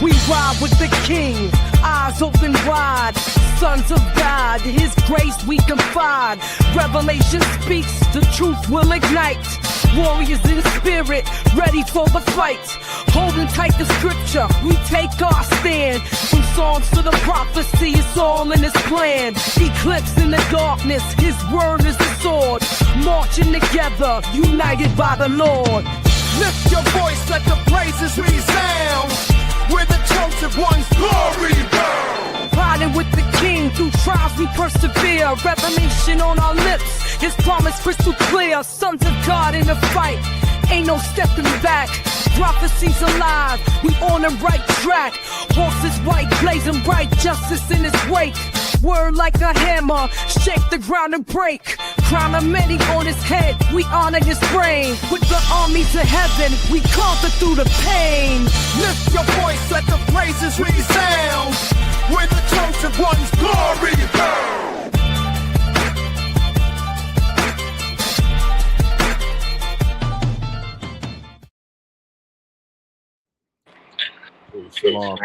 We ride with the king, eyes open wide. Sons of God, his grace we confide. Revelation speaks, the truth will ignite. Warriors in spirit, ready for the fight. Holding tight the scripture, we take our stand. From songs to the prophecy, it's all in his plan. Eclipse in the darkness, his word is the sword. Marching together, united by the Lord. Lift your voice, let the praises resound. We're the chosen ones, glory bound. Riding with the king, through trials we persevere. Revelation on our lips, his promise crystal clear. Sons of God in the fight, ain't no stepping back. Prophecies alive, we on the right track. Horses white, blazing bright, justice in his wake. Word like a hammer, shake the ground and break. Crown of many on his head, we honor his reign. With the armies of heaven, we conquer through the pain. Lift your voice, let the praises resound. We're the chosen ones, glory bound. Shalom,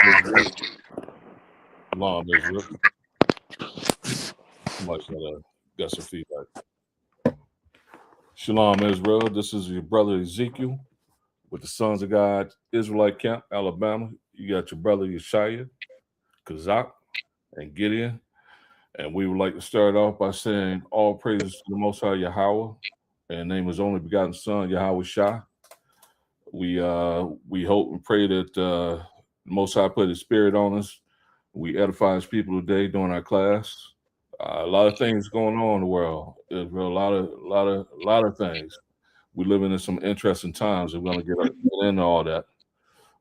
Israel. Much got some feedback. Shalom, Israel. This is your brother Ezekiel with the Sons of God Israelite Camp, Alabama. You got your brother Yeshaya, Kazak, and Gideon. And we would like to start off by saying all praises to the Most High Yahweh, and name His only begotten Son, Yahweh Shah. We hope and pray that the Most High put His Spirit on us. We edify His people today during our class. A lot of things going on in the world. There's a lot of things. We're living in some interesting times. We're going to get into all that.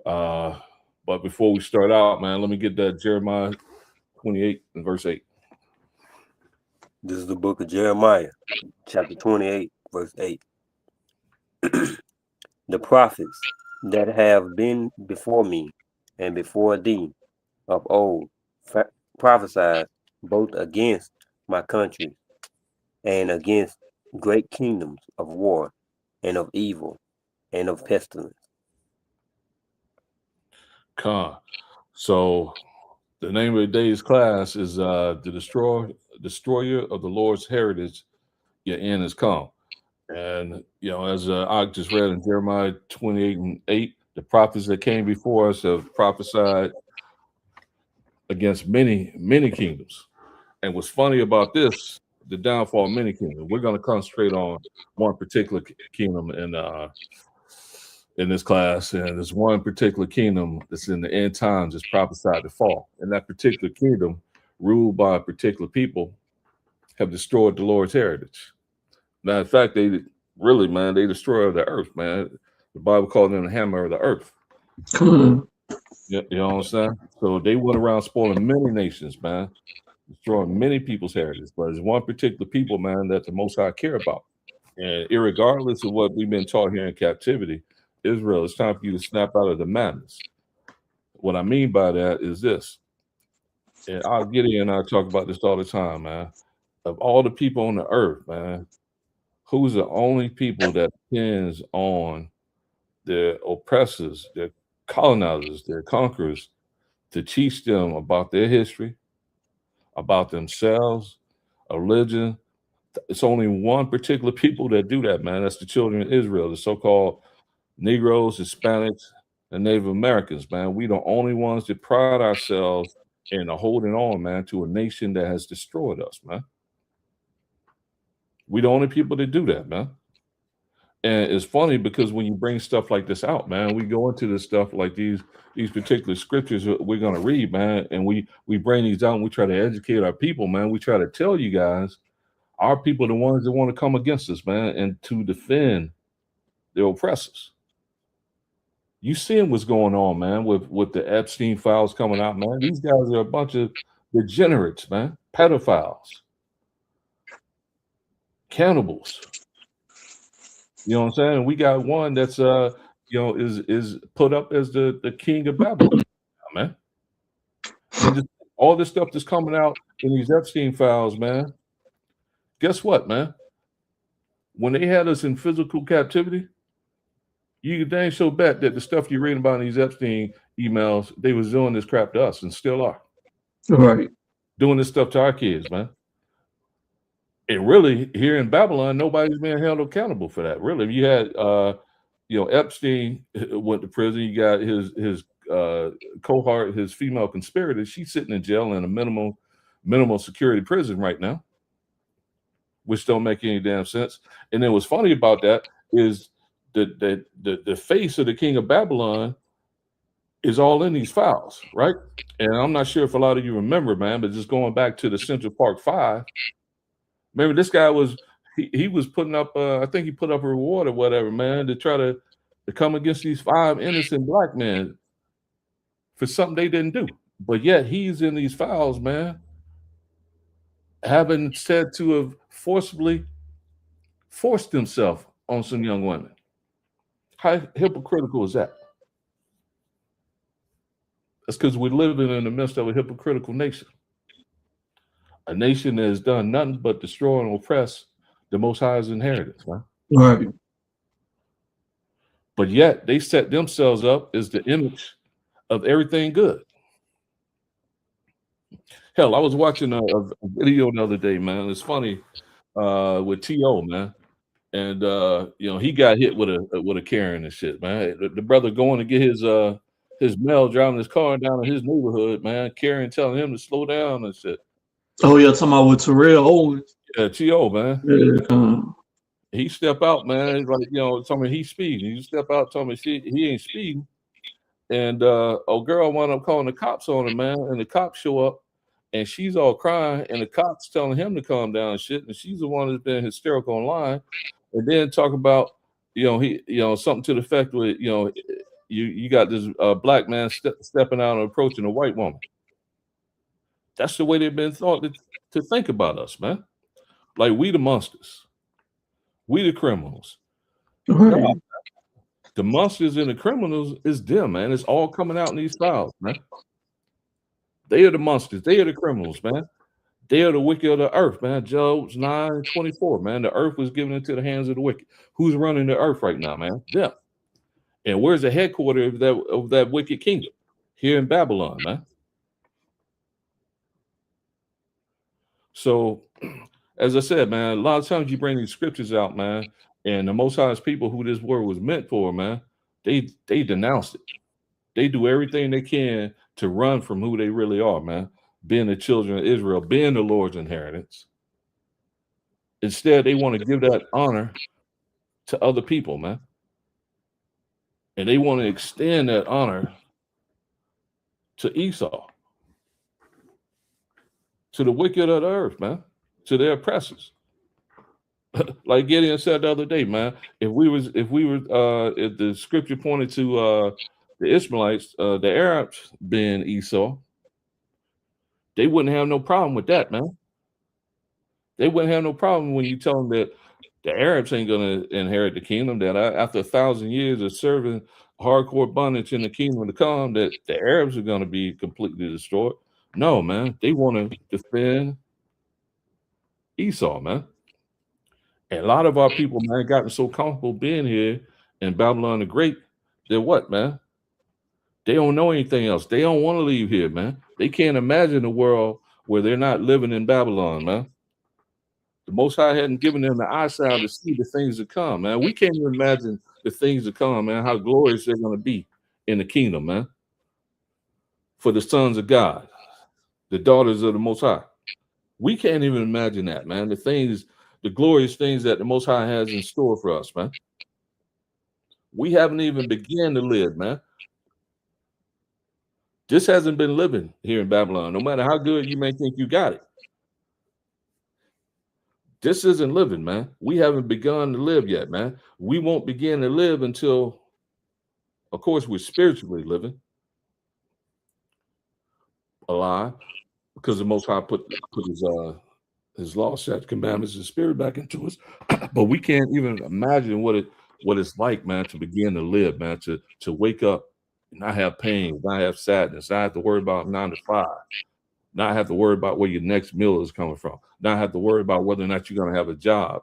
But before we start out, man, let me get that Jeremiah 28 and verse 8. This is the book of Jeremiah, chapter 28, verse 8. The prophets that have been before me and before thee of old prophesied both against my country and against great kingdoms of war and of evil and of pestilence. So the name of today's class is the destroyer of the Lord's heritage. Your end has come. And, as I just read in Jeremiah 28 and 8, the prophets that came before us have prophesied against many, many kingdoms. And what's funny about this, the downfall of many kingdoms, we're going to concentrate on one particular kingdom in this class. And there's one particular kingdom that's in the end times that's prophesied to fall. And that particular kingdom, ruled by a particular people, have destroyed the Lord's heritage. Matter of fact, they destroyed the earth, man. The Bible called them the hammer of the earth. You know what I'm saying? So they went around spoiling many nations, man, destroying many people's heritage. But there's one particular people, man, that the Most High care about. And irregardless of what we've been taught here in captivity, Israel, it's time for you to snap out of the madness. What I mean by that is this, and Gideon and I talk about this all the time, man. Of all the people on the earth, man, who's the only people that depends on their oppressors, their colonizers, their conquerors, to teach them about their history, about themselves, a religion? It's only one particular people that do that, man. That's the children of Israel, the so-called Negroes, Hispanics, and Native Americans, man. We the only ones that pride ourselves in holding on, man, to a nation that has destroyed us, man. We the only people that do that, man. And it's funny because when you bring stuff like this out, man, we go into this stuff like these particular scriptures we're going to read, man, and we bring these out and we try to educate our people, man. We try to tell you guys, our people are the ones that want to come against us, man, and to defend their oppressors. You seeing what's going on, man, with the Epstein files coming out, man. These guys are a bunch of degenerates, man, pedophiles, cannibals. You know what I'm saying? We got one that's is put up as the king of Babylon, man. And just all this stuff that's coming out in these Epstein files, man. Guess what, man? When they had us in physical captivity, you dang sure bet that the stuff you're reading about in these Epstein emails. They was doing this crap to us and still are. Right. Doing this stuff to our kids, man. And really, here in Babylon, nobody's being held accountable for that. Really, you had, Epstein went to prison. You got his cohort, his female conspirator. She's sitting in jail in a minimal security prison right now, which don't make any damn sense. And then what's funny about that is the face of the king of Babylon is all in these files, right? And I'm not sure if a lot of you remember, man, but just going back to the Central Park 5. Remember, this guy was he was putting up I think he put up a reward or whatever, man, to try to come against these 5 innocent black men for something they didn't do. But yet he's in these files, man, having said to have forcibly forced himself on some young women. How hypocritical is that? That's because we're living in the midst of a hypocritical nation. A nation that has done nothing but destroy and oppress the Most High's inheritance, man. Right. But yet they set themselves up as the image of everything good. Hell, I was watching a video the other day, man. It's funny with T.O., man. And he got hit with a Karen and shit, man. The brother going to get his mail, driving his car down in his neighborhood, man. Karen telling him to slow down and shit. Oh, yeah, talking about with Terrell Owens. Yeah, T.O., man. Yeah. He step out, man. It's like, tell me he's speeding. You step out, tell me he ain't speeding. And girl wound up calling the cops on him, man. And the cops show up and she's all crying, and the cops telling him to calm down and shit. And she's the one that's been hysterical online. And then talk about, something to the effect with, you got this black man stepping out and approaching a white woman. That's the way they've been thought to think about us, man. Like we the monsters. We the criminals. Right. No, the monsters and the criminals is them, man. It's all coming out in these files, man. They are the monsters. They are the criminals, man. They are the wicked of the earth, man. Job 9:24, man. The earth was given into the hands of the wicked. Who's running the earth right now, man? Them. And where's the headquarters of that wicked kingdom? Here in Babylon, man. So, as I said, man, a lot of times you bring these scriptures out, man, and the Most High's people who this word was meant for, man, they denounce it. They do everything they can to run from who they really are, man, being the children of Israel, being the Lord's inheritance. Instead, they want to give that honor to other people, man. And they want to extend that honor to Esau, to the wicked of the earth, man, to their oppressors. Like Gideon said the other day, man, if the scripture pointed to the Ishmaelites, the Arabs being Esau, they wouldn't have no problem with that, man. They wouldn't have no problem when you tell them that the Arabs ain't going to inherit the kingdom, that after 1,000 years of serving hardcore bondage in the kingdom to come, that the Arabs are going to be completely destroyed. No, man. They want to defend Esau, man. And a lot of our people, man, gotten so comfortable being here in Babylon the Great, they're what, man? They don't know anything else. They don't want to leave here, man. They can't imagine a world where they're not living in Babylon, man. The Most High hadn't given them the eyesight to see the things to come, man. We can't even imagine the things to come, man, how glorious they're going to be in the kingdom, man. For the sons of God, the daughters of the Most High. We can't even imagine that, man. The glorious things that the Most High has in store for us, man. We haven't even begun to live, man. This hasn't been living here in Babylon, no matter how good you may think you got it. This isn't living, man. We haven't begun to live yet, man. We won't begin to live until, of course, we're spiritually living alive, because the Most High put his law, statutes, commandments, and spirit back into us. But we can't even imagine what it's like, man, to begin to live, man, to wake up, not have pain, not have sadness, not have to worry about 9 to 5. Not have to worry about where your next meal is coming from. Not have to worry about whether or not you're going to have a job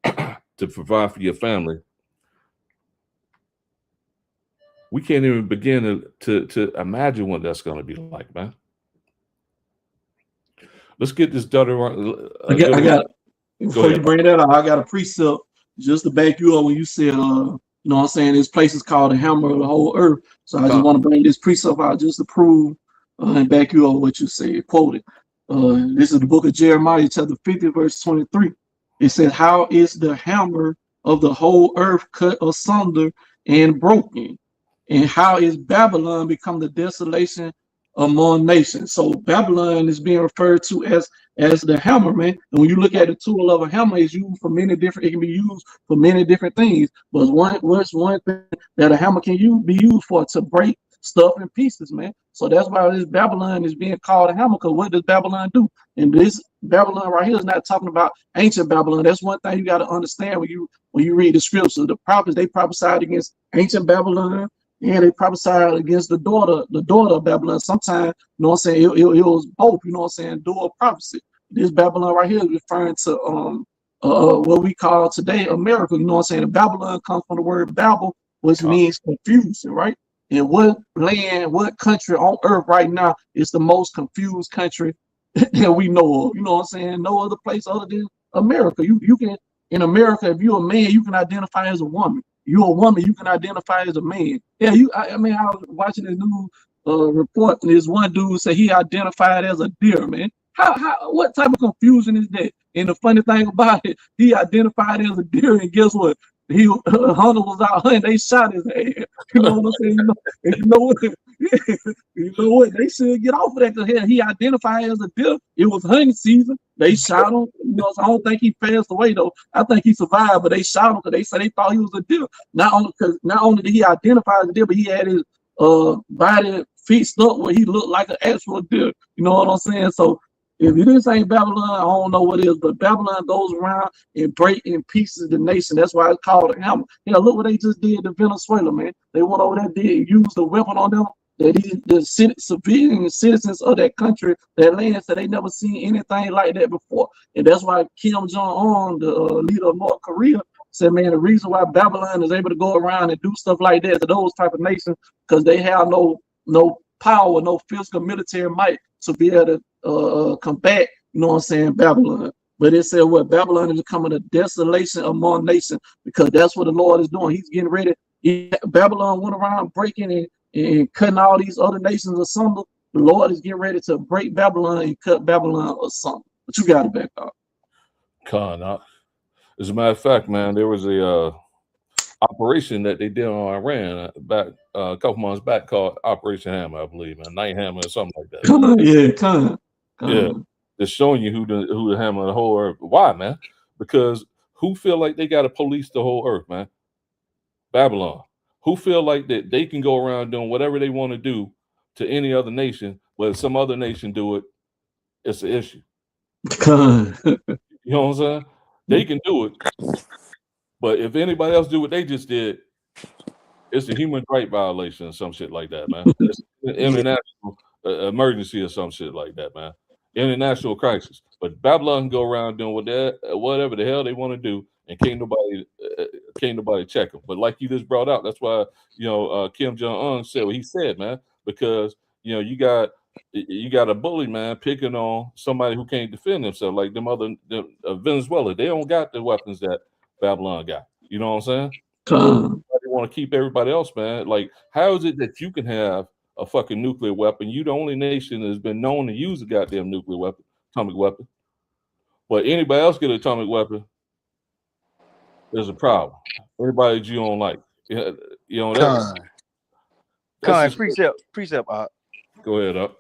to provide for your family. We can't even begin to imagine what that's going to be like, man. Let's get this Deuteronomy. I got before you bring that up, I got a precept just to back you up when you said, you know what I'm saying, this place is called the hammer of the whole earth. So I just want to bring this precept out just to prove and back you up what you said. Quoted. This is the book of Jeremiah, chapter 50, verse 23. It says, how is the hammer of the whole earth cut asunder and broken? And how is Babylon become the desolation among nations? So Babylon is being referred to as the hammer, man. And when you look at the tool of a hammer, it's used for many different. It can be used for many different things. But what's one thing that a hammer can be used for? To break stuff in pieces, man. So that's why this Babylon is being called a hammer. Because what does Babylon do? And this Babylon right here is not talking about ancient Babylon. That's one thing you got to understand when you read the scriptures. The prophets, they prophesied against ancient Babylon. And they prophesied against the daughter of Babylon. Sometimes, you know what I'm saying, it was both, you know what I'm saying, dual prophecy. This Babylon right here is referring to what we call today America. You know what I'm saying? Babylon comes from the word Babel, which means confusion, right? And what country on earth right now is the most confused country that we know of? You know what I'm saying? No other place other than America. You can, in America, if you're a man, you can identify as a woman. You're a woman, you can identify as a man. Yeah, I mean, I was watching this new report, and this one dude said he identified as a deer, man. What type of confusion is that? And the funny thing about it, he identified as a deer, and guess what? Hunter was out hunting, they shot his head. You know what I'm saying? You know what? They should get off of that because he identified as a deer. It was hunting season. They shot him. You know, so I don't think he passed away though. I think he survived, but they shot him because they said they thought he was a deer. Not only did he identify as a deer, but he had his body fixed up where he looked like an actual deer. You know what I'm saying? So if this ain't Babylon, I don't know what is, but Babylon goes around and break in pieces the nation. That's why it's called a hammer. You know, look what they just did to Venezuela, man. They went over there, used the weapon on them. The civilian citizens of that country, that land, said they never seen anything like that before. And that's why Kim Jong-un, the leader of North Korea, said, man, the reason why Babylon is able to go around and do stuff like that to those type of nations, because they have no power, no physical military might to be able to combat, you know what I'm saying, Babylon. But it said what Babylon is becoming a desolation among nations, because that's what the Lord is doing. He's getting ready. Babylon went around breaking and cutting all these other nations asunder. The Lord is getting ready to break Babylon and cut Babylon asunder. But you got it back up. As a matter of fact, man, there was a operation that they did on Iran back a couple months back called Operation Hammer, I believe, man, Night Hammer or something like that. Yeah, it's showing you who the hammer of the whole earth. Why, man? Because who feel like they got to police the whole earth, man? Babylon. Who feel like that they can go around doing whatever they want to do to any other nation, whether some other nation do it, it's an issue. You know what I'm saying? They can do it, but if anybody else do what they just did, it's a human right violation or some shit like that, man. It's an international emergency or some shit like that, man. International crisis. But Babylon can go around doing whatever the hell they want to do, and can't nobody check them. But like you just brought out, that's why Kim Jong-un said what he said, man. Because you got a bully, man, picking on somebody who can't defend themselves, like them Venezuela. They don't got the weapons that Babylon got. You know what I'm saying? They want to keep everybody else, man. Like, how is it that you can have a fucking nuclear weapon? You the only nation that has been known to use a goddamn nuclear weapon, atomic weapon. But anybody else get an atomic weapon, there's a problem. Everybody that you don't like. Precept. Go ahead, up.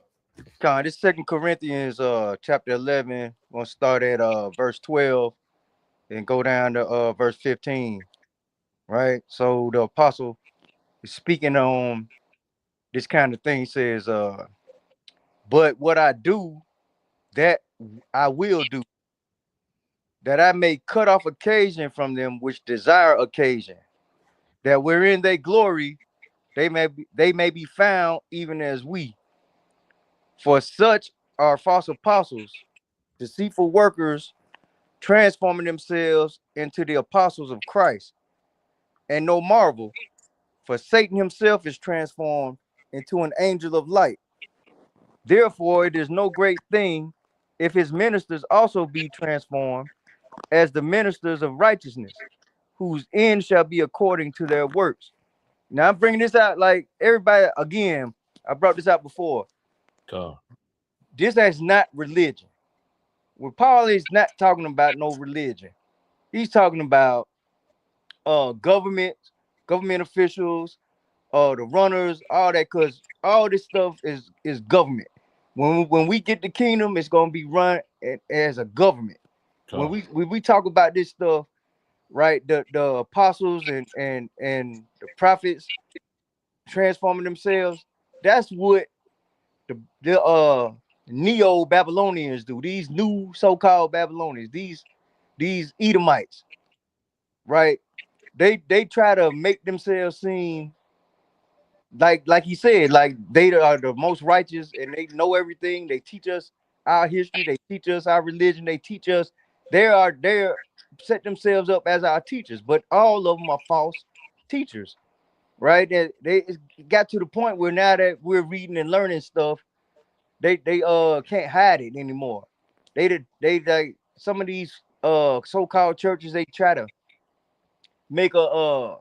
This 2 Corinthians chapter 11, gonna start at verse 12 and go down to verse 15. Right? So the apostle is speaking on this kind of thing. He says, but what I do, that I will do, that I may cut off occasion from them which desire occasion, that wherein they glory, they may be found even as we. For such are false apostles, deceitful workers, transforming themselves into the apostles of Christ. And no marvel, For Satan himself is transformed into an angel of light. Therefore, it is no great thing if his ministers also be transformed as the ministers of righteousness, whose end shall be according to their works. Now I'm bringing this out like everybody again. I brought this out before. This is not religion. When Paul is not talking about no religion, he's talking about government officials, the runners, all that, because all this stuff is government. When we get the kingdom, it's gonna be run as a government. When we talk about this stuff, right? The apostles and the prophets transforming themselves, that's what the Neo-Babylonians do. These new so-called Babylonians, these Edomites, right? They try to make themselves seem like he said, like they are the most righteous and they know everything. They teach us our history, they teach us our religion, they teach us they're set themselves up as our teachers, but all of them are false teachers, right? They got to the point where now that we're reading and learning stuff, they can't hide it anymore. They some of these so-called churches, they try to make a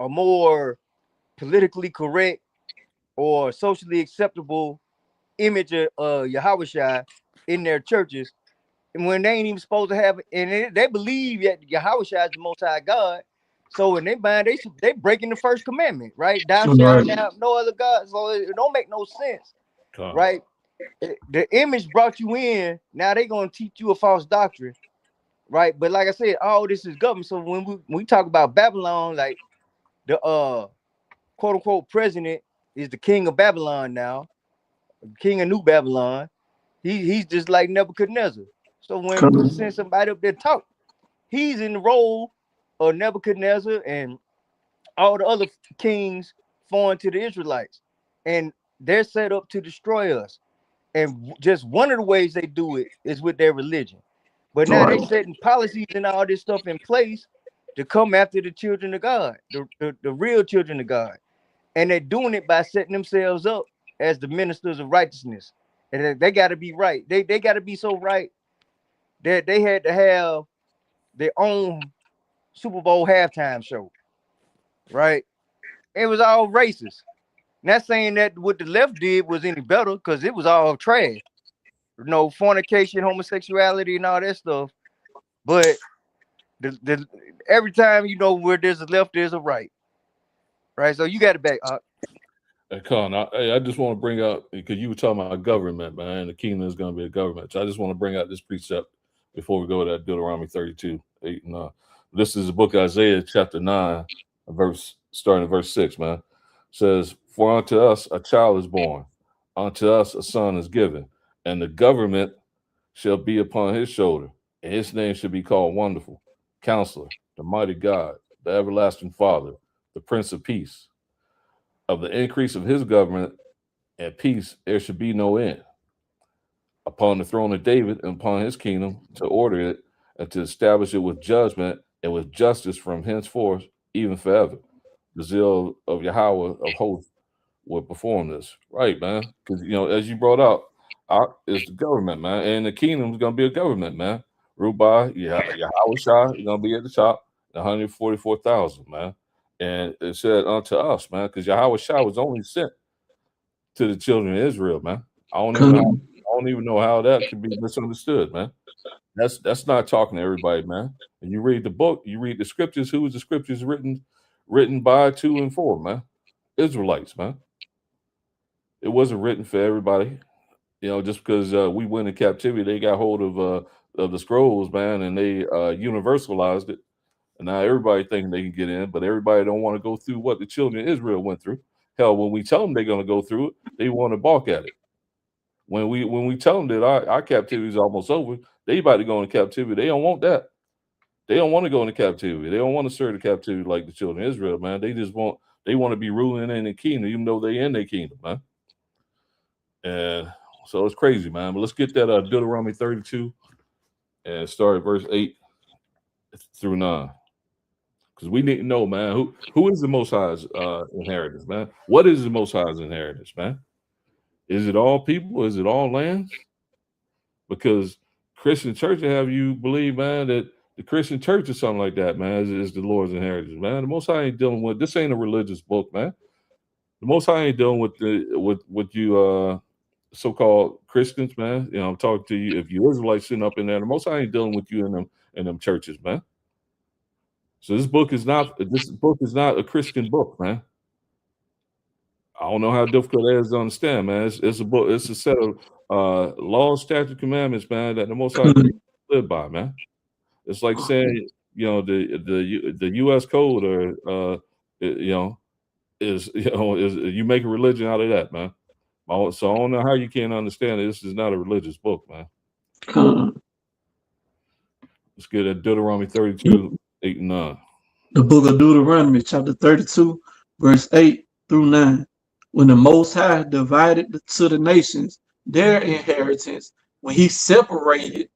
more politically correct or socially acceptable image of Yahushua in their churches, and when they ain't even supposed to have it, and they believe that Yahushua is the Most High God. So in their mind, they breaking the first commandment, right? Thou shalt have no other God. So it don't make no sense, right? The image brought you in. Now they gonna teach you a false doctrine, right? But like I said, all this is government. So when we talk about Babylon, like the quote unquote president is the king of Babylon now, king of New Babylon. He's just like Nebuchadnezzar. So when we send somebody up there to talk, he's in the role of Nebuchadnezzar and all the other kings foreign to the Israelites, and they're set up to destroy us. And just one of the ways they do it is with their religion. But now they're setting policies and all this stuff in place to come after the children of God, the real children of God. And they're doing it by setting themselves up as the ministers of righteousness. And they got to be right. They got to be so right that they had to have their own Super Bowl halftime show, right? It was all racist. Not saying that what the left did was any better, because it was all trash. No fornication, homosexuality, and all that stuff. But the every time where there's a left, there's a right. Right. So you got it back. Hey, Con, I just want to bring up, because you were talking about government, man, and the kingdom is going to be a government. So I just want to bring out this precept before we go to that Deuteronomy 32, 8 and 9. This is the book of Isaiah, chapter 9, starting at verse 6, man. It says, "For unto us a child is born, unto us a son is given, and the government shall be upon his shoulder, and his name shall be called Wonderful, Counselor, the Mighty God, the Everlasting Father, the Prince of Peace. Of the increase of his government and peace there should be no end, upon the throne of David and upon his kingdom, to order it and to establish it with judgment and with justice from henceforth, even forever. The zeal of Yahweh of hosts will perform this." Right, man? Because, as you brought out, it's the government, man. And the kingdom is going to be a government, man. Ruled by Yahweh Shah is going to be at the top, 144,000, man. And it said unto us, man, because Yahweh Shah was only sent to the children of Israel, man. I don't even know how that could be misunderstood, man. That's not talking to everybody, man. And you read the book, you read the scriptures. Who is the scriptures written by, to, and for, man? Israelites, man. It wasn't written for everybody. Just because we went in captivity, they got hold of the scrolls, man, and they universalized it. And now everybody thinking they can get in, but everybody don't want to go through what the children of Israel went through. Hell, when we tell them they're going to go through it, they want to balk at it. When we tell them that our captivity is almost over, they about to go into captivity. They don't want that. They don't want to go into captivity. They don't want to serve the captivity like the children of Israel, man. They want to be ruling in the kingdom, even though they in their kingdom, man. And so it's crazy, man. But let's get that Deuteronomy 32 and start at verse 8 through 9. Because we need to know, man, who is the Most High's inheritance, man? What is the Most High's inheritance, man? Is it all people? Is it all lands? Because Christian church have you believe, man, that the Christian church is something like that, man, is the Lord's inheritance, man. The Most High ain't dealing with this. Ain't a religious book, man. The Most High ain't dealing with you so-called Christians, man. You know, I'm talking to you. If you Israelites sitting up in there, the Most High ain't dealing with you in them churches, man. So this book is not a Christian book, man. I don't know how difficult that is to understand, man. It's a book. It's a set of laws, statutes, commandments, man, that the Most High live by, man. It's like saying, you know, the U.S. code, or is you make a religion out of that, man. So I don't know how you can't understand it. This is not a religious book, man. Let's get at Deuteronomy 32, 8 and 9. The book of Deuteronomy, chapter 32, verse 8 through 9. When the Most High divided to the nations their inheritance, when he separated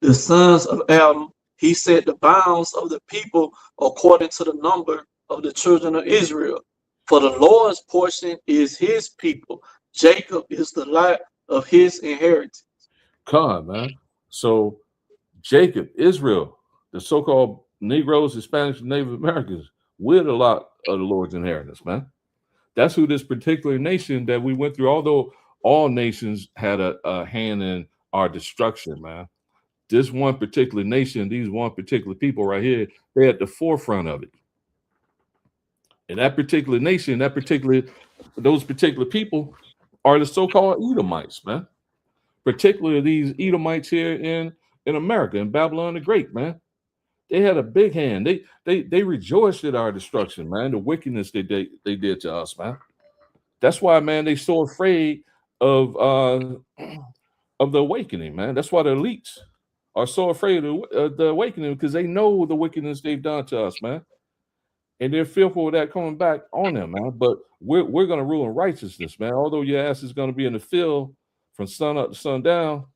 the sons of Adam, he set the bounds of the people according to the number of the children of Israel. For the Lord's portion is his people. Jacob is the lot of his inheritance. Come on, man. So Jacob, Israel, the so-called Negroes, Hispanics, and Native Americans, we're the lot of the Lord's inheritance, man. That's who this particular nation that we went through, although all nations had a hand in our destruction, man. This one particular nation, these one particular people right here, they're at the forefront of it. And that particular nation, those particular people are the so-called Edomites, man. Particularly these Edomites here in America, in Babylon the Great, man. They had a big hand. They rejoiced at our destruction, man. The wickedness they did to us, man. That's why, man, they so afraid of the awakening, man. That's why the elites are so afraid of the awakening, because they know the wickedness they've done to us, man. And they're fearful of that coming back on them, man. But we're going to rule in righteousness, man. Although your ass is going to be in the field from sun up to sundown,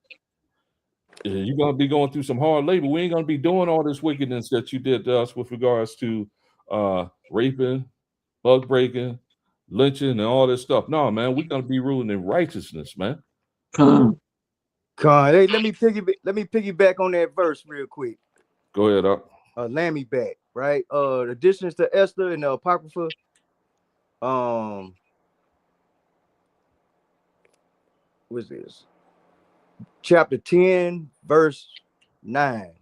you're going to be going through some hard labor. We ain't going to be doing all this wickedness that you did to us with regards to raping, bug breaking, lynching, and all this stuff. No, man, we're going to be ruling in righteousness, man. Hey, let me piggyback on that verse real quick. Go ahead, up. Lammy back, right? Additions to Esther and the Apocrypha. What's this? Chapter 10, verse 9.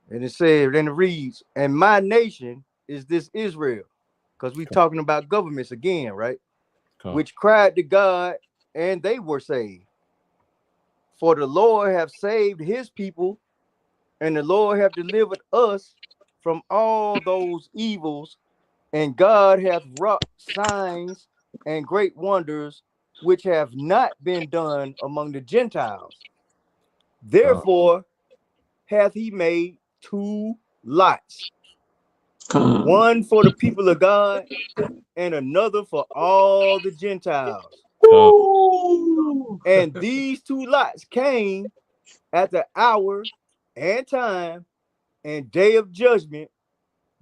And it says, and it reads, and my nation is this Israel. Because we're talking about governments again, right? Which cried to God, and they were saved. For the Lord have saved his people, and the Lord have delivered us from all those evils, and God hath wrought signs and great wonders which have not been done among the Gentiles. Therefore hath he made two lots, one for the people of God and another for all the Gentiles. And these two lots came at the hour and time and day of judgment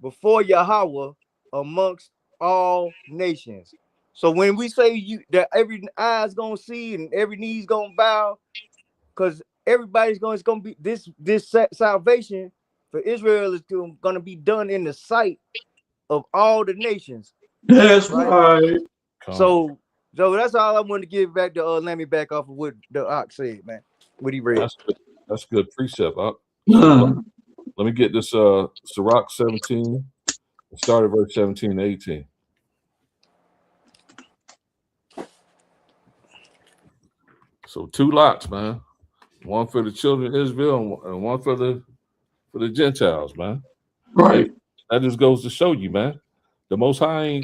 before Yahweh amongst all nations. So when we say that every eye's gonna see and every knee's gonna bow, because everybody's going, it's gonna be this salvation for Israel is gonna be done in the sight of all the nations. That's right. So that's all I wanted to give back to Lammy back off of what the Ox said, man. What he read. That's good precept, Ox. Let me get this Sirach 17. Start at verse 17 to 18. So two lots, man. One for the children of Israel and one for the Gentiles, man. Right. That just goes to show you, man. The Most High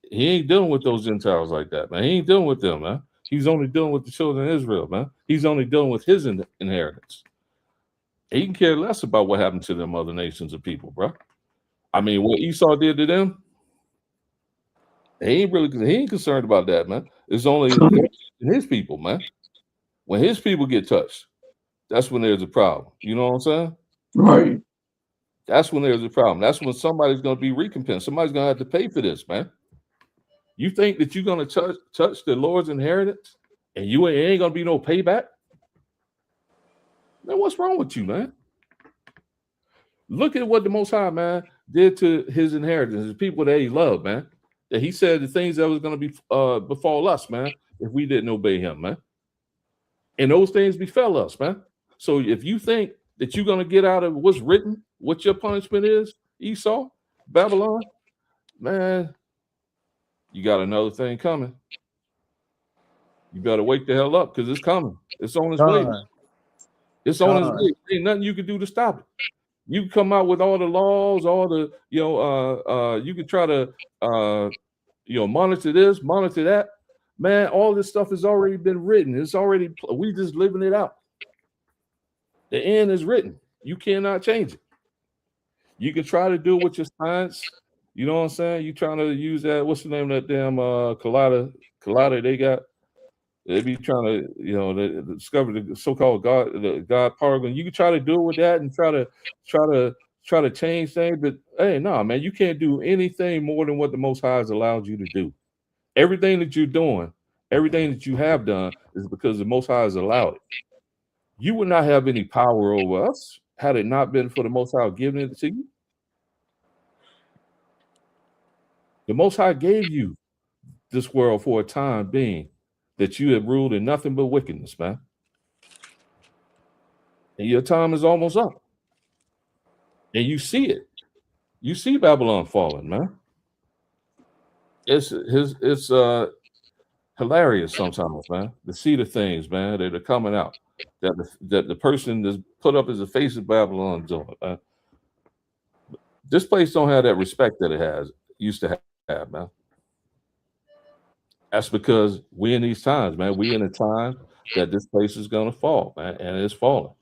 he ain't dealing with those Gentiles like that, man. He ain't dealing with them, man. He's only dealing with the children of Israel, man. He's only dealing with his inheritance. He can care less about what happened to them other nations of people, bro. I mean, what Esau did to them, he ain't concerned about that, man. It's only his people, man. When his people get touched, that's when there's a problem. You know what I'm saying? Right. That's when there's a problem. That's when somebody's going to be recompensed. Somebody's going to have to pay for this, man. You think that you're going to touch the Lord's inheritance and you ain't going to be no payback? Man, what's wrong with you, man? Look at what the Most High, man, did to his inheritance, the people that he loved, man. That he said the things that was going to be befall us, man, if we didn't obey him, man. And those things befell us, man. So if you think that you're going to get out of what's written, what your punishment is, Esau, Babylon, man, you got another thing coming. You better wake the hell up because it's coming. It's on its way. It's on its way. Ain't nothing you can do to stop it. You can come out with all the laws, all the, you can try to, monitor this, monitor that. Man, all this stuff has already been written. It's already, we just living it out. The end is written. You cannot change it. You can try to do it with your science. You know what I'm saying? You trying to use that, what's the name of that damn collider they got? They be trying to, they discover the so-called God particle. You can try to do it with that and try to change things, but hey, no, man, you can't do anything more than what the Most High has allowed you to do. Everything that you're doing, everything that you have done is because the Most High has allowed it. You would not have any power over us had it not been for the Most High giving it to you. The Most High gave you this world for a time being that you have ruled in nothing but wickedness, man. And your time is almost up. And you see it. You see Babylon falling, man. It's hilarious sometimes, man, to see the things, man, that are coming out. That the person that's put up as the face of Babylon doing. This place don't have that respect that it used to have, man. That's because we in these times, man. We in a time that this place is gonna fall, man, and it's falling.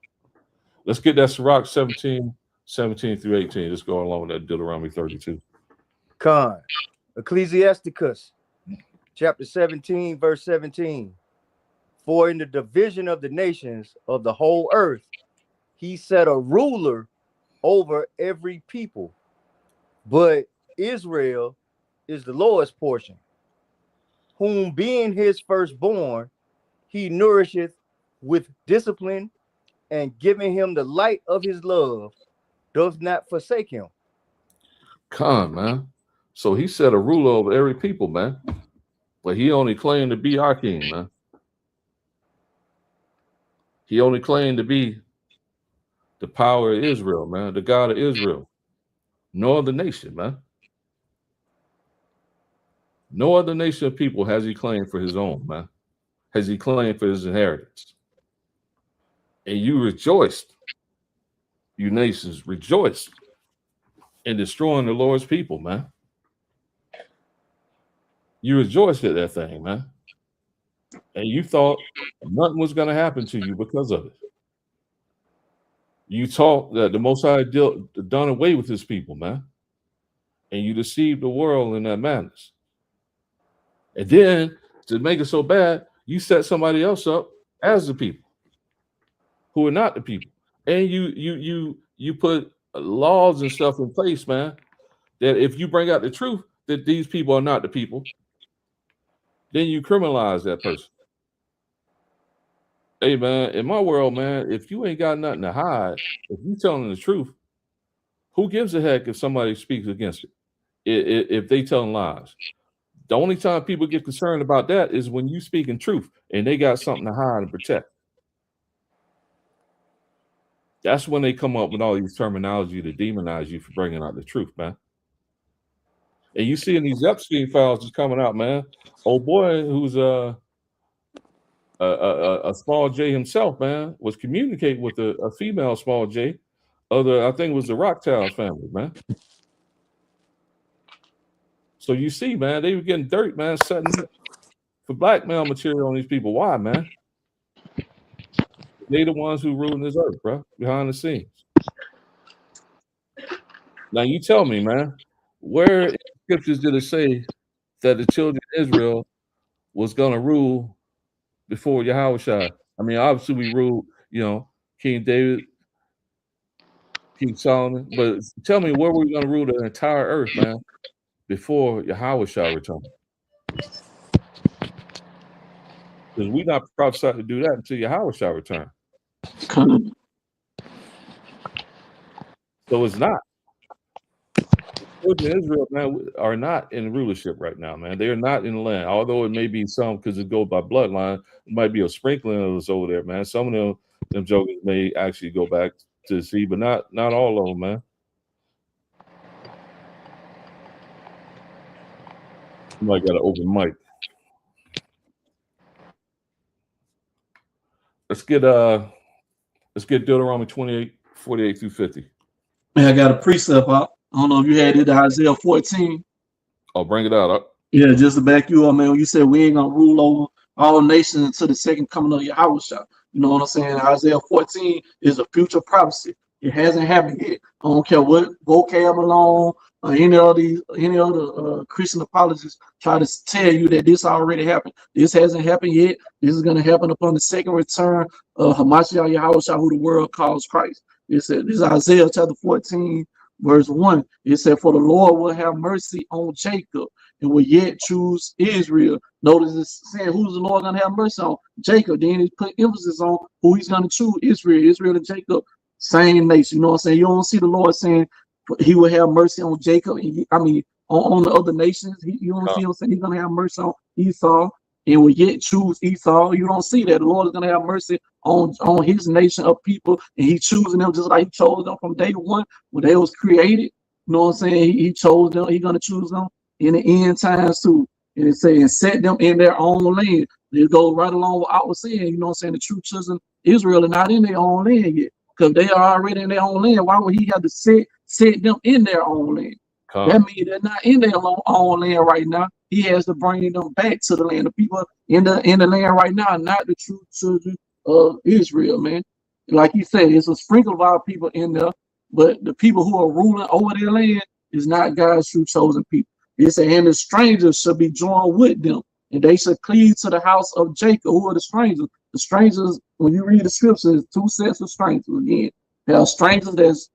Let's get that Sirach 17 through 18. Let's go along with that Deuteronomy 32. Con. Ecclesiasticus, chapter 17, verse 17. For in the division of the nations of the whole earth, he set a ruler over every people. But Israel is the Lord's portion, whom being his firstborn, he nourisheth with discipline, and giving him the light of his love, does not forsake him. Con, man. So he set a ruler over every people, man. But he only claimed to be our king, man. He only claimed to be the power of Israel, man, the God of Israel. No other nation, man. No other nation of people has he claimed for his own, man. Has he claimed for his inheritance. And you rejoiced, you nations, rejoiced in destroying the Lord's people, man. You rejoiced at that thing, man. And you thought nothing was going to happen to you because of it. You thought that the Most High done away with his people, man. And you deceived the world in that madness. And then, to make it so bad, you set somebody else up as the people who are not the people. And you put laws and stuff in place, man, that if you bring out the truth that these people are not the people, then you criminalize that person. Hey, man, in my world, man, if you ain't got nothing to hide, if you telling the truth, who gives a heck if somebody speaks against it? If they telling lies? The only time people get concerned about that is when you speak in truth and they got something to hide and protect. That's when they come up with all these terminology to demonize you for bringing out the truth, man. And you see in these Epstein files that's coming out, man. Old boy who's a small J himself, man, was communicating with a female small J. I think it was the Rocktown family, man. So you see, man, they were getting dirt, man, setting up for blackmail material on these people. Why, man? They the ones who ruling this earth, bro, behind the scenes. Now you tell me, man, where in the scriptures did it say that the children of Israel was gonna rule before Yahushua? I mean, obviously we ruled, King David, King Solomon. But tell me, where we're going to rule the entire earth, man, before Yahweh shall return? Because we not prophesied to do that until Yahweh shall return. So it's not. Children of Israel, man, are not in rulership right now, man. They are not in the land. Although it may be some, because it goes by bloodline, it might be a sprinkling of us over there, man. Some of them jokers may actually go back to see, but not all of them, man. Somebody got an open mic. Let's get Deuteronomy 28, 48 through 50. Man, I got a precept up. I don't know if you had it, Isaiah 14. I'll bring it out. Yeah, just to back you up, man. When you said we ain't gonna rule over all nations until the second coming of Yahweh. You know what I'm saying? Isaiah 14 is a future prophecy. It hasn't happened yet. I don't care what vocab alone or any other Christian apologists try to tell you that this already happened. This hasn't happened yet. This is going to happen upon the second return of Hamashiach Yahweh, who the world calls Christ. It said, this is Isaiah chapter 14, verse 1. It said, for the Lord will have mercy on Jacob and will yet choose Israel. Notice it's saying, who's the Lord going to have mercy on? Jacob. Then he put emphasis on who he's going to choose, Israel. Israel and Jacob, same nation. You know what I'm saying? You don't see the Lord saying he will have mercy on Jacob. On the other nations. You don't see him saying he's going to have mercy on Esau and will yet choose Esau. You don't see that. The Lord is going to have mercy on his nation of people, and he choosing them just like he chose them from day one when they was created. You know what I'm saying? He chose them. He's going to choose them in the end times too. And it says, and set them in their own land. It goes right along with what I was saying. You know what I'm saying? The true children of Israel are not in their own land yet, because they are already in their own land. Why would he have to set them in their own land? That means they're not in their own land right now. He has to bring them back to the land. The people in the land right now are not the true children of Israel, man. Like you said, it's a sprinkle of our people in there, but the people who are ruling over their land is not God's true chosen people. It said, and the strangers shall be joined with them, and they shall cleave to the house of Jacob. Who are the strangers? The strangers, when you read the scriptures, two sets of strangers again. There are strangers that's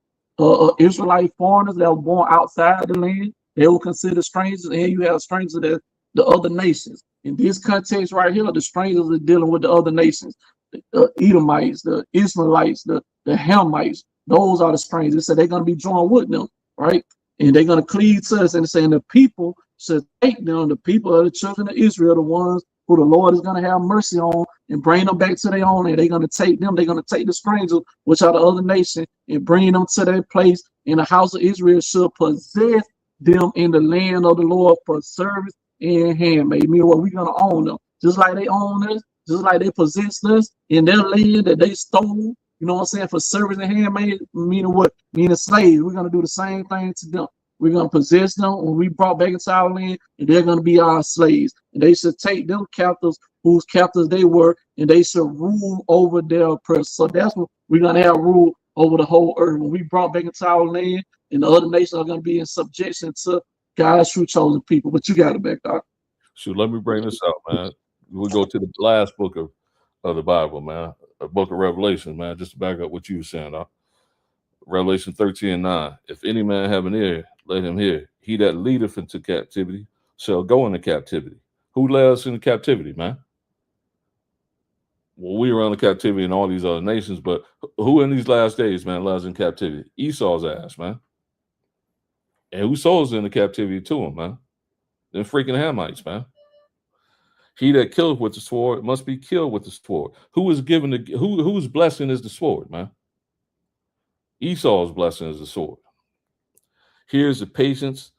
Israelite foreigners that were born outside the land. They will consider strangers, and you have strangers that the other nations. In this context right here, the strangers are dealing with the other nations, the Edomites, the Ishmaelites, the Hamites. Those are the strangers. So they're going to be joined with them, right? And they're going to cleave to us, and saying the people should take them. The people of the children of Israel, the ones who the Lord is going to have mercy on and bring them back to their own land. They're going to take them. They're going to take the strangers, which are the other nation, and bring them to their place. And the house of Israel should possess them in the land of the Lord for service and handmaid. Meaning what, we're going to own them. Just like they own us, just like they possessed us in their land that they stole, you know what I'm saying, for service and handmaid, meaning what? Meaning slaves. We're going to do the same thing to them. We're going to possess them when we brought back into our land, and they're going to be our slaves. And they should take them captives, whose captives they were, and they should rule over their oppressors. So that's what we're going to have rule over the whole earth. When we brought back into our land, and the other nations are going to be in subjection to God's true chosen people. But you got it back, Doc. Shoot, let me bring this out, man. We'll go to the last book of the Bible, man. The book of Revelation, man, just to back up what you were saying, Doc. Revelation 13:9. If any man have an ear, let him hear. He that leadeth into captivity shall go into captivity. Who led us into captivity, man? Well, we were under captivity in all these other nations, but who in these last days, man, led us in captivity? Esau's ass, man. And who sold us into captivity to him, man? Them freaking Hamites, man. He that killeth with the sword must be killed with the sword. Who is given the whose blessing is the sword, man? Esau's blessing is the sword. Here's the patience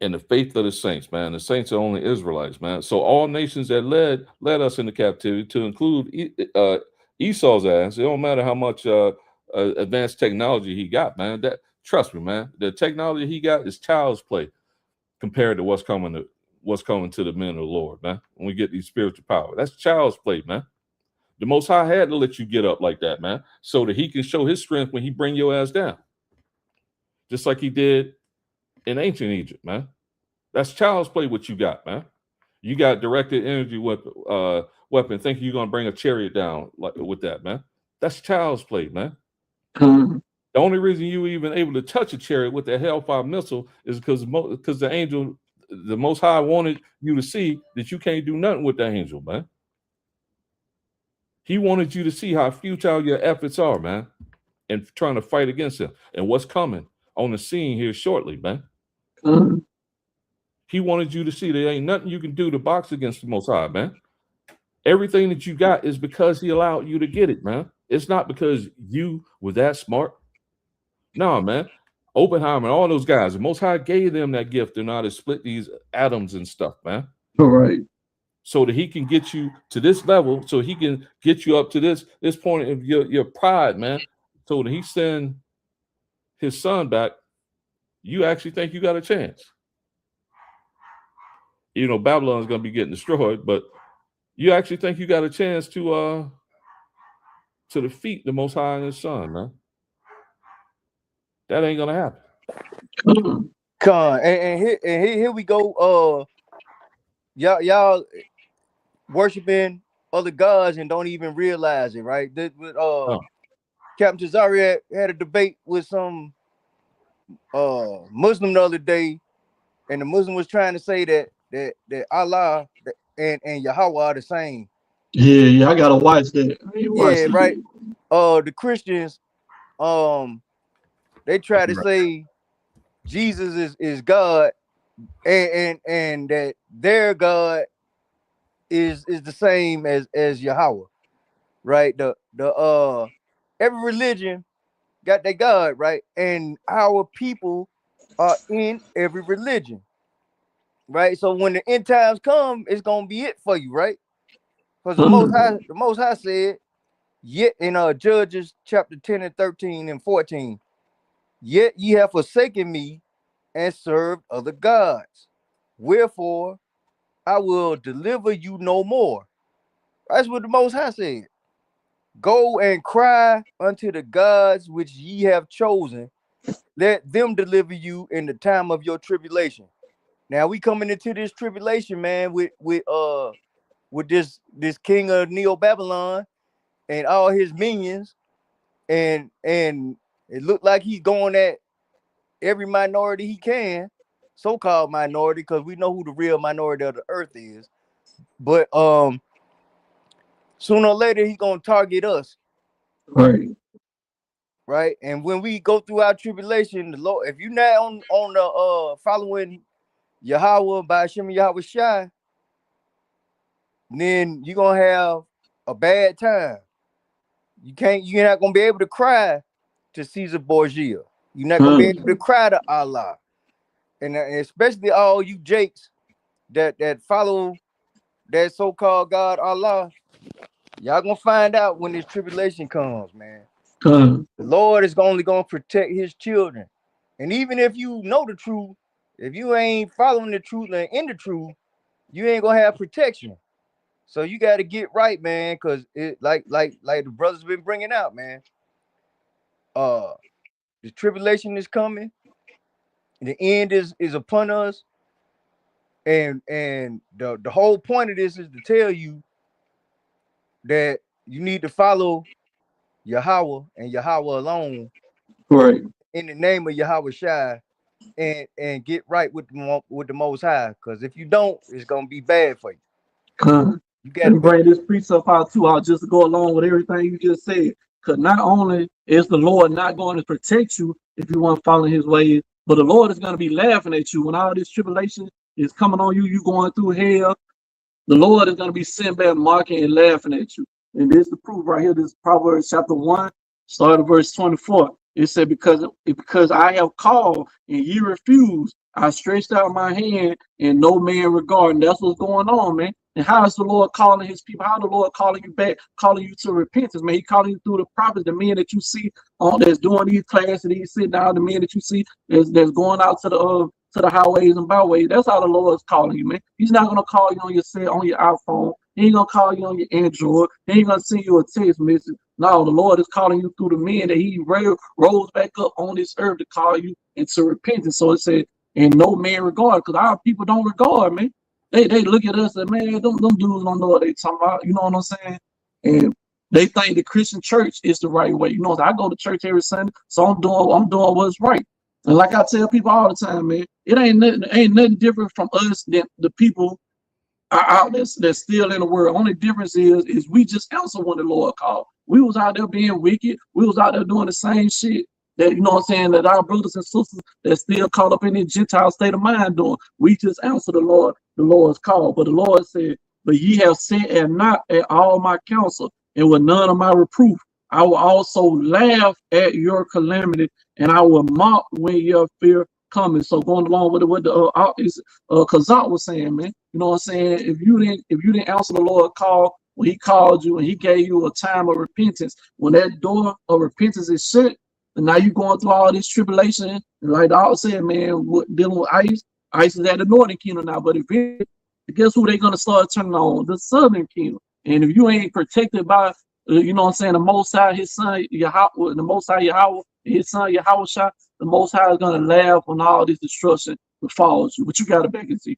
and the faith of the saints, man. The saints are only Israelites, man. So all nations that led us into captivity, to include Esau's ass, it don't matter how much advanced technology he got, man. That, trust me, man, the technology he got is child's play compared to what's coming to the men of the Lord, man. When we get these spiritual power, that's child's play, man. The Most High had to let you get up like that, man, so that he can show his strength when he bring your ass down. Just like he did in ancient Egypt, man. That's child's play what you got, man. You got directed energy weapon thinking you're going to bring a chariot down like with that, man. That's child's play, man. The only reason you were even able to touch a chariot with that Hellfire missile is because the angel, the Most High, wanted you to see that you can't do nothing with that angel, man. He wanted you to see how futile your efforts are, man, and trying to fight against him and what's coming on the scene here shortly, man. He wanted you to see there ain't nothing you can do to box against the Most High, man. Everything that you got is because he allowed you to get it, man. It's not because you were that smart. No, man. Oppenheimer and all those guys, the Most High gave them that gift and how to split these atoms and stuff, man. All right. So that he can get you to this level, so he can get you up to this point of your pride, man. So that he send his son back, you actually think you got a chance. You know, Babylon's gonna be getting destroyed, but you actually think you got a chance to defeat the Most High and his son, man. That ain't gonna happen. Con, and here we go. Y'all worshiping other gods and don't even realize it, right? Captain Tazari had a debate with some Muslim the other day, and the Muslim was trying to say that Allah and Yahweh are the same. Yeah, I gotta watch that. Yeah, right. The Christians, they try to say Jesus is God, and that their God is the same as Yahweh, right? The every religion got their God, right? And our people are in every religion, right? So when the end times come, it's gonna be it for you, right? Because the Most High said, yet in Judges chapter 10 and 13 and 14, yet ye have forsaken me and served other gods. Wherefore I will deliver you no more. That's what the Most High said. Go and cry unto the gods which ye have chosen. Let them deliver you in the time of your tribulation. Now we coming into this tribulation, man, with this king of Neo-Babylon and all his minions, and it looked like he's going at every minority he can, so-called minority, because we know who the real minority of the earth is. But sooner or later he's gonna target us. Right. And when we go through our tribulation, the Lord, if you're not on the following Yahweh by Hashem Yahweh Shai, then you're gonna have a bad time. You're not gonna be able to cry to Caesar Borgia. You're not gonna be able to cry to Allah. And especially all you jakes that follow that so-called God Allah, y'all gonna find out when this tribulation comes, man. The Lord is only gonna protect his children. And even if you know the truth, if you ain't following the truth and in the truth, you ain't gonna have protection. So you got to get right, man, because it like the brothers been bringing out, man. The tribulation is coming. The end is upon us, and the whole point of this is to tell you that you need to follow Yahweh and Yahweh alone, right? In the name of Yahweh Shai, and get right with the Most High. Because if you don't, it's gonna be bad for you. You got to bring this precept out too. I'll just go along with everything you just said. Because not only is the Lord not going to protect you if you want to follow his ways, but the Lord is going to be laughing at you when all this tribulation is coming on you. You going through hell. The Lord is going to be sitting back mocking and laughing at you. And this is the proof right here. This is Proverbs chapter 1, start at verse 24. It said, because I have called and ye refuse, I stretched out my hand and no man regarding. That's what's going on, man. And how is the Lord calling his people? How is the Lord calling you back, calling you to repentance, man? He calling you through the prophets, the men that you see that's doing these classes, these sit down, the men that you see that's going out to the highways and byways. That's how the Lord is calling you, man. He's not gonna call you on your iPhone. He ain't gonna call you on your Android. He ain't gonna send you a text message. No, the Lord is calling you through the men that he rose back up on this earth to call you into repentance. So it said, and no man regard, because our people don't regard, man. They look at us and, man, them dudes don't know what they talking about. You know what I'm saying? And They think the Christian church is the right way. You know, I go to church every Sunday, so I'm doing what's right. And like I tell people all the time, man, it ain't nothing different from us than the people are out there that's still in the world. Only difference is we just answer when the Lord called. We was out there being wicked. We was out there doing the same shit that, you know what I'm saying, that our brothers and sisters that still caught up in the Gentile state of mind doing. We just answer the Lord's call. But the Lord said, but ye have sent and not at all my counsel, and with none of my reproof. I will also laugh at your calamity, and I will mock when your fear coming. So going along with what the Kazak was saying, man. You know what I'm saying? If you didn't answer the Lord call when He called you and He gave you a time of repentance, when that door of repentance is shut, and now you're going through all this tribulation, and like the author said, man, dealing with ICE is at the northern kingdom now. But guess who they're gonna start turning on? The southern kingdom. And if you ain't protected by, you know what I'm saying, the Most High, His Son, the Most High Yahweh, His Son Yahushua, the Most High is gonna laugh on all this destruction that follows you. But you gotta back and see.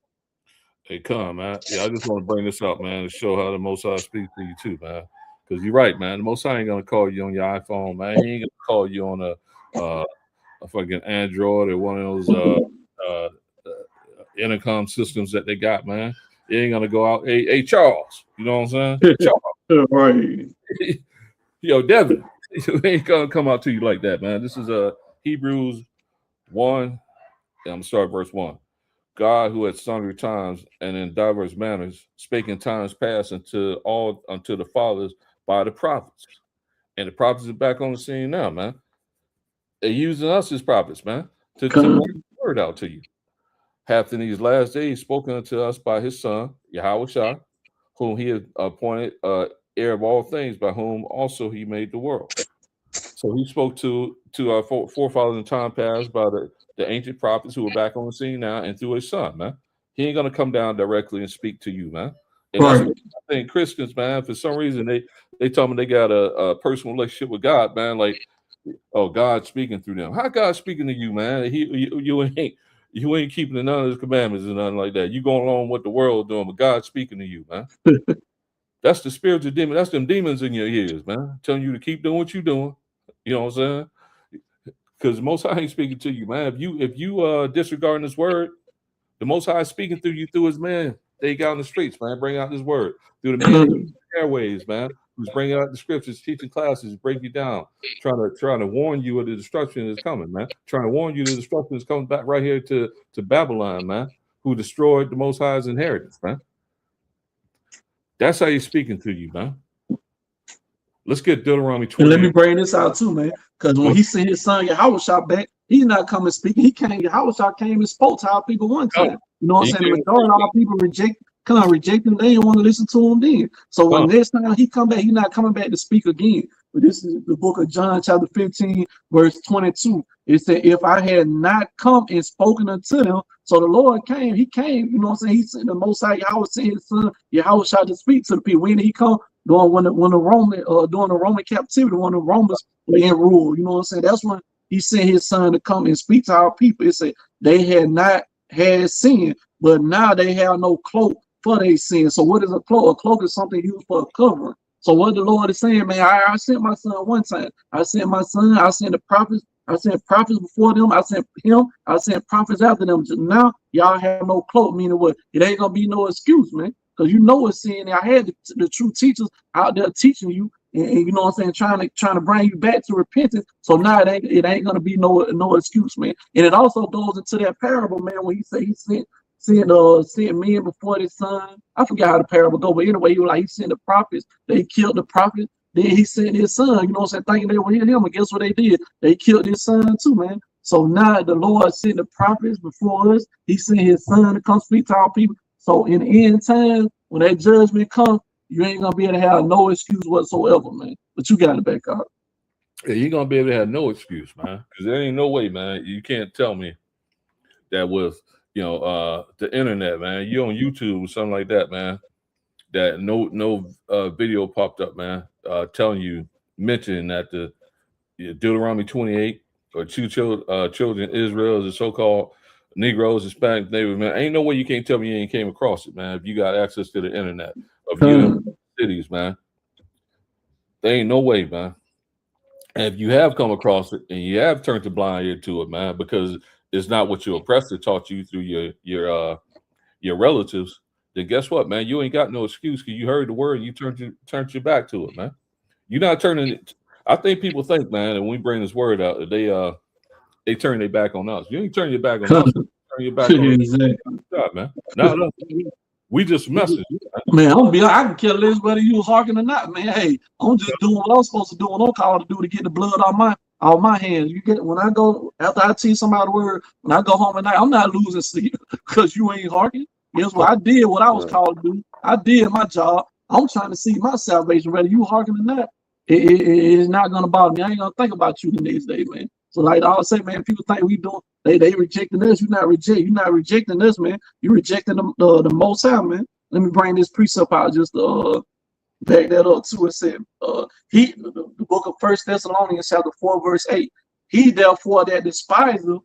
Hey, come, man. Yeah, I just want to bring this up, man, to show how the Most High speaks to you too, man. Because you're right, man. The Most High ain't gonna call you on your iPhone, man. He ain't gonna call you on a fucking Android or one of those intercom systems that they got, man. He ain't gonna go out. Hey, Charles. You know what I'm saying? Charles. Right. Yo, Devin. He ain't gonna come out to you like that, man. This is Hebrews 1. I'm gonna start verse 1. God, who at sundry times and in diverse manners spake in times past unto the fathers by the prophets. And the prophets are back on the scene now, man. They're using us as prophets, man, to bring the word out to you. Hath in these last days spoken unto us by his Son, Yahushua, whom he had appointed heir of all things, by whom also he made the world. So he spoke to our forefathers in time past by the ancient prophets who are back on the scene now, and through his Son, man. He ain't gonna come down directly and speak to you, man. And that's what I think Christians, man, for some reason they tell me they got a personal relationship with God, man. Like, oh, God's speaking through them. How God's speaking to you, man? You ain't keeping none of his commandments and nothing like that. You going along with the world doing, but God's speaking to you, man. That's the spiritual demon. That's them demons in your ears, man, telling you to keep doing what you're doing. You know what I'm saying? Because the Most High ain't speaking to you, man. If you disregarding His word, the Most High is speaking through you through His man. They got on the streets, man. Bring out His word through the man airways, man. Who's bringing out the scriptures, teaching classes, break you down, trying to warn you of the destruction is coming, man. Trying to warn you the destruction is coming back right here to Babylon, man. Who destroyed the Most High's inheritance, man. That's how He's speaking to you, man. Let's get Deuteronomy 20. And let me bring this out too, man. Because when He sent His Son Yahushua back, He's not coming speaking. He came. Yahushua came and spoke to our people one time. You know what I'm saying? The majority of our people reject him. They didn't want to listen to him then. So when next time He come back, He's not coming back to speak again. But this is the book of John, chapter 15, verse 22. It said, if I had not come and spoken unto them, so the Lord came, He came, you know what I'm saying? He sent the Most High Yahweh, sent His Son Yahushua to speak to the people. When did He come? During the Roman captivity, when the Romans were in rule, you know what I'm saying? That's when He sent His Son to come and speak to our people. It said they had not had sin, but now they have no cloak for their sin. So what is a cloak? A cloak is something used for a covering. So what the Lord is saying, man, I sent my Son one time. I sent my Son. I sent the prophets. I sent prophets before them. I sent Him. I sent prophets after them. Now y'all have no cloak, meaning what? It ain't gonna be no excuse, man. Because you know it's sin. I had the true teachers out there teaching you, and you know what I'm saying, trying to bring you back to repentance. So now it ain't gonna be no excuse, man. And it also goes into that parable, man, when He said He sent men before His Son. I forgot how the parable go, but anyway, He sent the prophets. They killed the prophets. Then He sent His Son. You know what I'm saying? Thinking they were Him, and guess what they did? They killed His Son too, man. So now the Lord sent the prophets before us. He sent His Son to come speak to our people. So in the end time, when that judgment comes, you ain't gonna be able to have no excuse whatsoever, man. But you got to back up. Yeah, you're gonna be able to have no excuse, man. Because there ain't no way, man. You can't tell me that with the internet, man. You on YouTube or something like that, man. That no video popped up, man, telling you, mentioning that the Deuteronomy 28 or two children Israel is the so-called Negroes, Hispanic neighbors, man. Ain't no way you can't tell me you ain't came across it, man. If you got access to the internet of cities, man. There ain't no way, man. And if you have come across it and you have turned a blind ear to it, man, because it's not what your oppressor taught you through your relatives, then guess what, man? You ain't got no excuse because you heard the word and you turned your back to it, man. You're not turning it. I think people think, man, and when we bring this word out, that they turn their back on us. You ain't turn your back on us. You turn your back on Exactly. God, man. No, we just message. Man, I can care less whether you was harking or not, man. Hey, I'm just doing what I'm supposed to do, what I'm called to do to get the blood out my hands. You get when I go after I teach somebody the word, when I go home at night, I'm not losing sleep because you ain't harking. Guess what? I did what I was called to do. I did my job. I'm trying to see my salvation, whether you harking or not. It's not gonna bother me. I ain't gonna think about you the next day, man. So like I always say, man, people think we doing they rejecting us. You're not rejecting us, man. You rejecting the Most High, man. Let me bring this precept out just to back that up too. It said, the book of 1 Thessalonians chapter 4 verse 8. He therefore that despiseth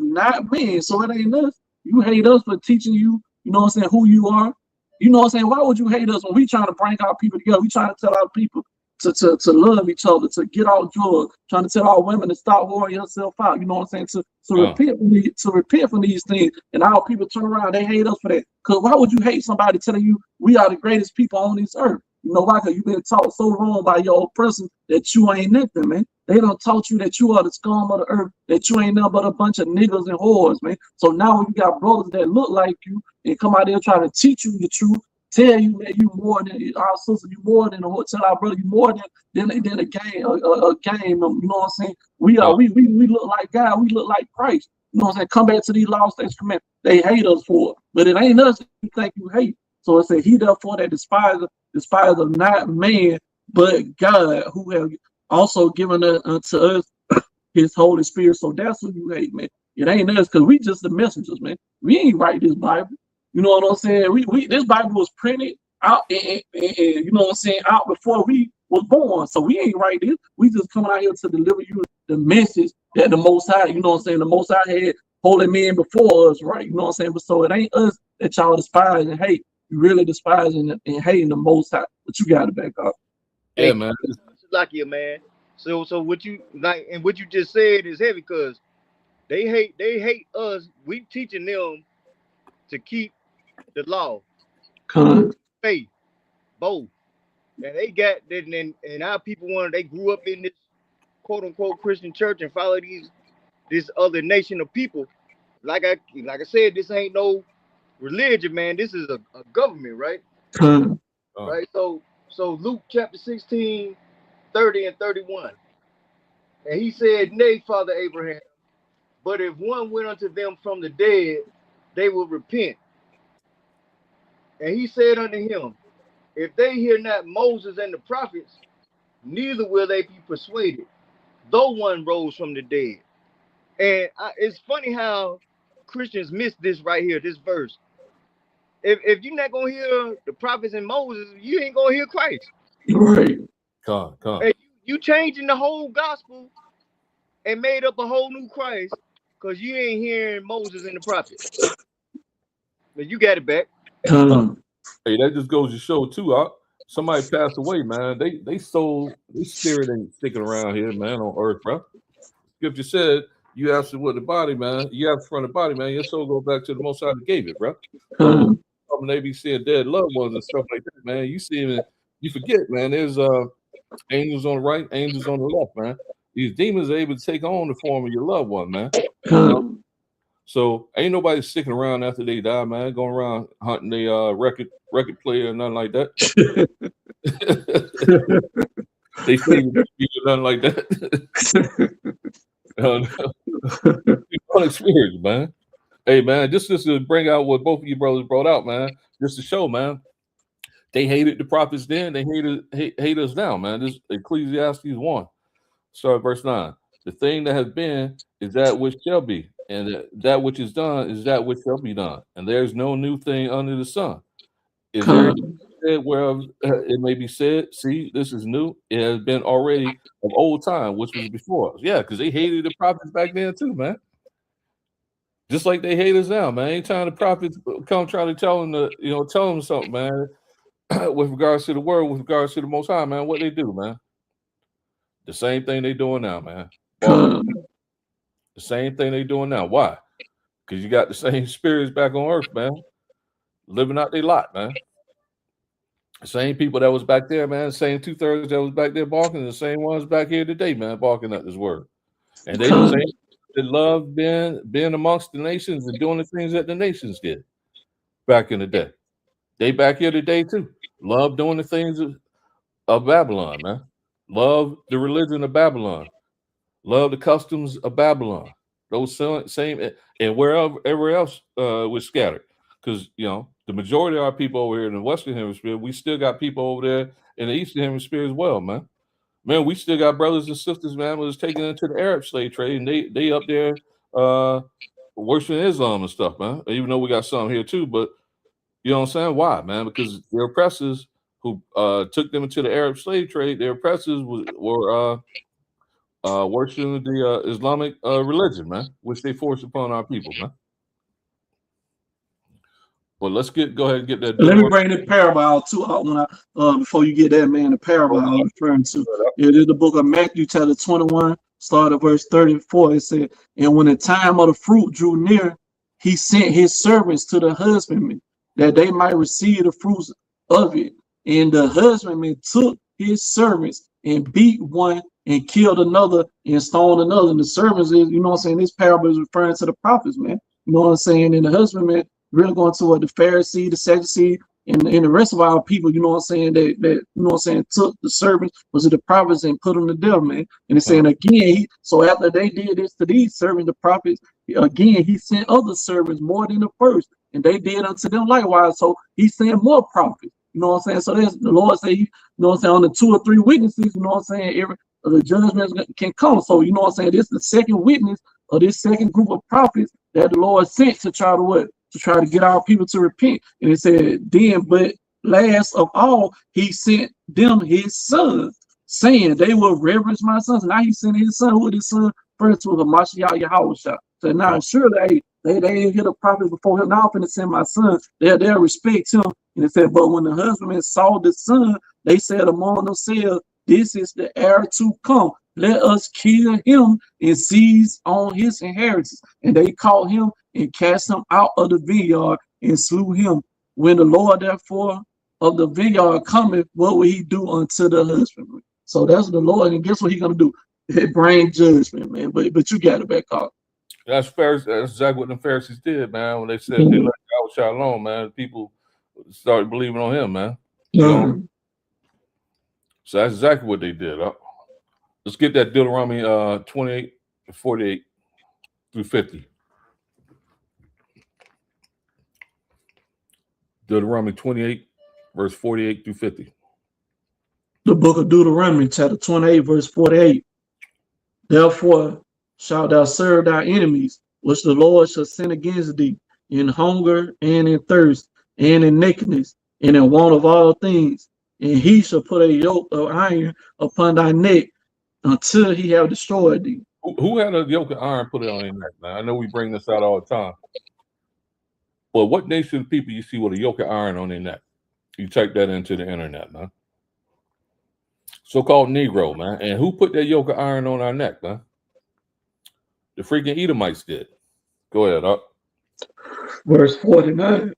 not men. So it ain't us. You hate us for teaching you. You know what I'm saying? Who you are. You know what I'm saying? Why would you hate us when we trying to bring our people together? We trying to tell our people to love each other, to get out drugs, trying to tell our women to stop whoring yourself out. You know what I'm saying? To repent from these things, and our people turn around, they hate us for that. Because why would you hate somebody telling you we are the greatest people on this earth? You know why? Because you've been taught so wrong by your oppressors that you ain't nothing, man. They done taught you that you are the scum of the earth, that you ain't nothing but a bunch of niggas and whores, man. So now when you got brothers that look like you and come out there trying to teach you the truth, tell you that you more than our sister, you more than a tell our brother, you more than a game, you know what I'm saying? We look like God, we look like Christ. You know what I'm saying? Come back to these laws, statutes, commandments. They hate us for it, but it ain't us you think you hate. So it said, he therefore that despiseth not man, but God, who have also given unto us his Holy Spirit. So that's who you hate, man. It ain't us, because we just the messengers, man. We ain't write this Bible. You know what I'm saying? We this Bible was printed out and you know what I'm saying, out before we was born. So we ain't write this. We just coming out here to deliver you the message that the Most High, you know what I'm saying, the Most High had holy men before us, right? You know what I'm saying? But so it ain't us that y'all despise and hate. You really despising and hating the Most High, but you got to back up. Yeah, man. Lucky, man. So what you like and what you just said is heavy, because they hate us. We teaching them to keep the law, faith, both, and they got that. And our people they grew up in this quote unquote Christian church and follow this other nation of people. Like I said, this ain't no religion, man. This is a government, right? Right. So Luke chapter 16, 30 and 31. And he said, nay, Father Abraham, but if one went unto them from the dead, they will repent. And he said unto him, if they hear not Moses and the prophets, neither will they be persuaded, though one rose from the dead. And it's funny how Christians miss this right here, this verse. If you're not gonna hear the prophets and Moses, you ain't gonna hear Christ. Right. Come. And you changing the whole gospel and made up a whole new Christ because you ain't hearing Moses and the prophets. But you got it back. Hey, that just goes to show too. Somebody passed away, man. They spirit ain't sticking around here, man, on earth, bro. Scripture said, you absent with the body, man. You absent from the body, man. Your soul go back to the Most High that gave it, bro. When they be seeing dead loved ones and stuff like that, man, you see them, you forget, man. There's angels on the right, angels on the left, man. These demons are able to take on the form of your loved one, man. You know? So ain't nobody sticking around after they die, man. Going around hunting the record player or nothing like that. They say nothing like that. Experience, man. Hey, man, just to bring out what both of you brothers brought out, man, just to show, man, they hated the prophets then, they hate us now, man. This Ecclesiastes 1, start verse 9. The thing that has been is that which shall be, and that which is done is that which shall be done. And there's no new thing under the sun. Is there anything said whereof it may be said, see, this is new? It has been already of old time, which was before us. Yeah, because they hated the prophets back then too, man. Just like they hate us now, man. Anytime the prophets come try to tell them something, man, with regards to the word, with regards to the Most High, man, what they do, man? The same thing they doing now, man. The same thing they doing now. Why? Because you got the same spirits back on earth, man, living out their lot, man. The same people that was back there, man, same 2/3 that was back there barking, the same ones back here today, man, barking at this word. And they the same that love being amongst the nations and doing the things that the nations did back in the day. They back here today too. Love doing the things of Babylon, man. Love the religion of Babylon. Love the customs of Babylon. Those same and wherever else was scattered. Because the majority of our people over here in the Western Hemisphere, we still got people over there in the Eastern Hemisphere as well, man. Man, we still got brothers and sisters, man, was taken into the Arab slave trade, and they up there worshiping Islam and stuff, man. Even though we got some here too, but you know what I'm saying? Why, man? Because their oppressors who took them into the Arab slave trade, their oppressors were worshiping the Islamic religion, man, which they forced upon our people, man. Well, let's go ahead and get that. Let me bring the parable out too. Before you get that, man, the parable I was referring to. It is the book of Matthew, chapter 21, start at verse 34. It said, "And when the time of the fruit drew near, he sent his servants to the husbandmen, that they might receive the fruits of it. And the husbandman took his servants and beat one and killed another and stoned another." And the servants is, you know what I'm saying? This parable is referring to the prophets, man. You know what I'm saying? And the husbandman really going to what the Pharisee, the Sadducee, and the rest of our people, you know what I'm saying, that you know what I'm saying, took the servants, was it the prophets, and put them to death, man. And it's saying again, so after they did this to these servants, the prophets, again, he sent other servants more than the first, and they did unto them likewise. So he sent more prophets, you know what I'm saying. So that's the Lord say, you know what I'm saying, on the 2 or 3 witnesses, you know what I'm saying, the judgments can come. So you know what I'm saying, this is the second witness of this second group of prophets that the Lord sent to try to what? To try to get our people to repent. And it said, then, but last of all, he sent them his sons, saying they will reverence my sons. And now he sent his son, who his son first was a Mashiach Yahushua. So now surely they didn't hear the prophets before him. Now I'm finna send my son. They'll respect him. And it said, but when the husbandman saw the son, they said among themselves, this is the heir to come. Let us kill him and seize on his inheritance. And they caught him and cast him out of the vineyard and slew him. When the Lord therefore of the vineyard cometh, what will he do unto the husbandman? So that's the Lord, and guess what he's gonna do? It bring judgment, man. But you got it back off. That's fair. That's exactly what the Pharisees did, man. When they said they let Yahushua alone, man, people started believing on him, man. So that's exactly what they did. Let's get that Deuteronomy 28, 48 through 50. Deuteronomy 28, verse 48 through 50. The book of Deuteronomy, chapter 28, verse 48. Therefore shalt thou serve thy enemies, which the Lord shall send against thee, in hunger and in thirst, and in nakedness, and in want of all things. And he shall put a yoke of iron upon thy neck until he have destroyed thee. Who had a yoke of iron put it on their neck? Now, I know we bring this out all the time. But what nation of people you see with a yoke of iron on their neck? You type that into the internet, man. So-called Negro, man. And who put that yoke of iron on our neck, man? The freaking Edomites did. Go ahead, up. Verse 49.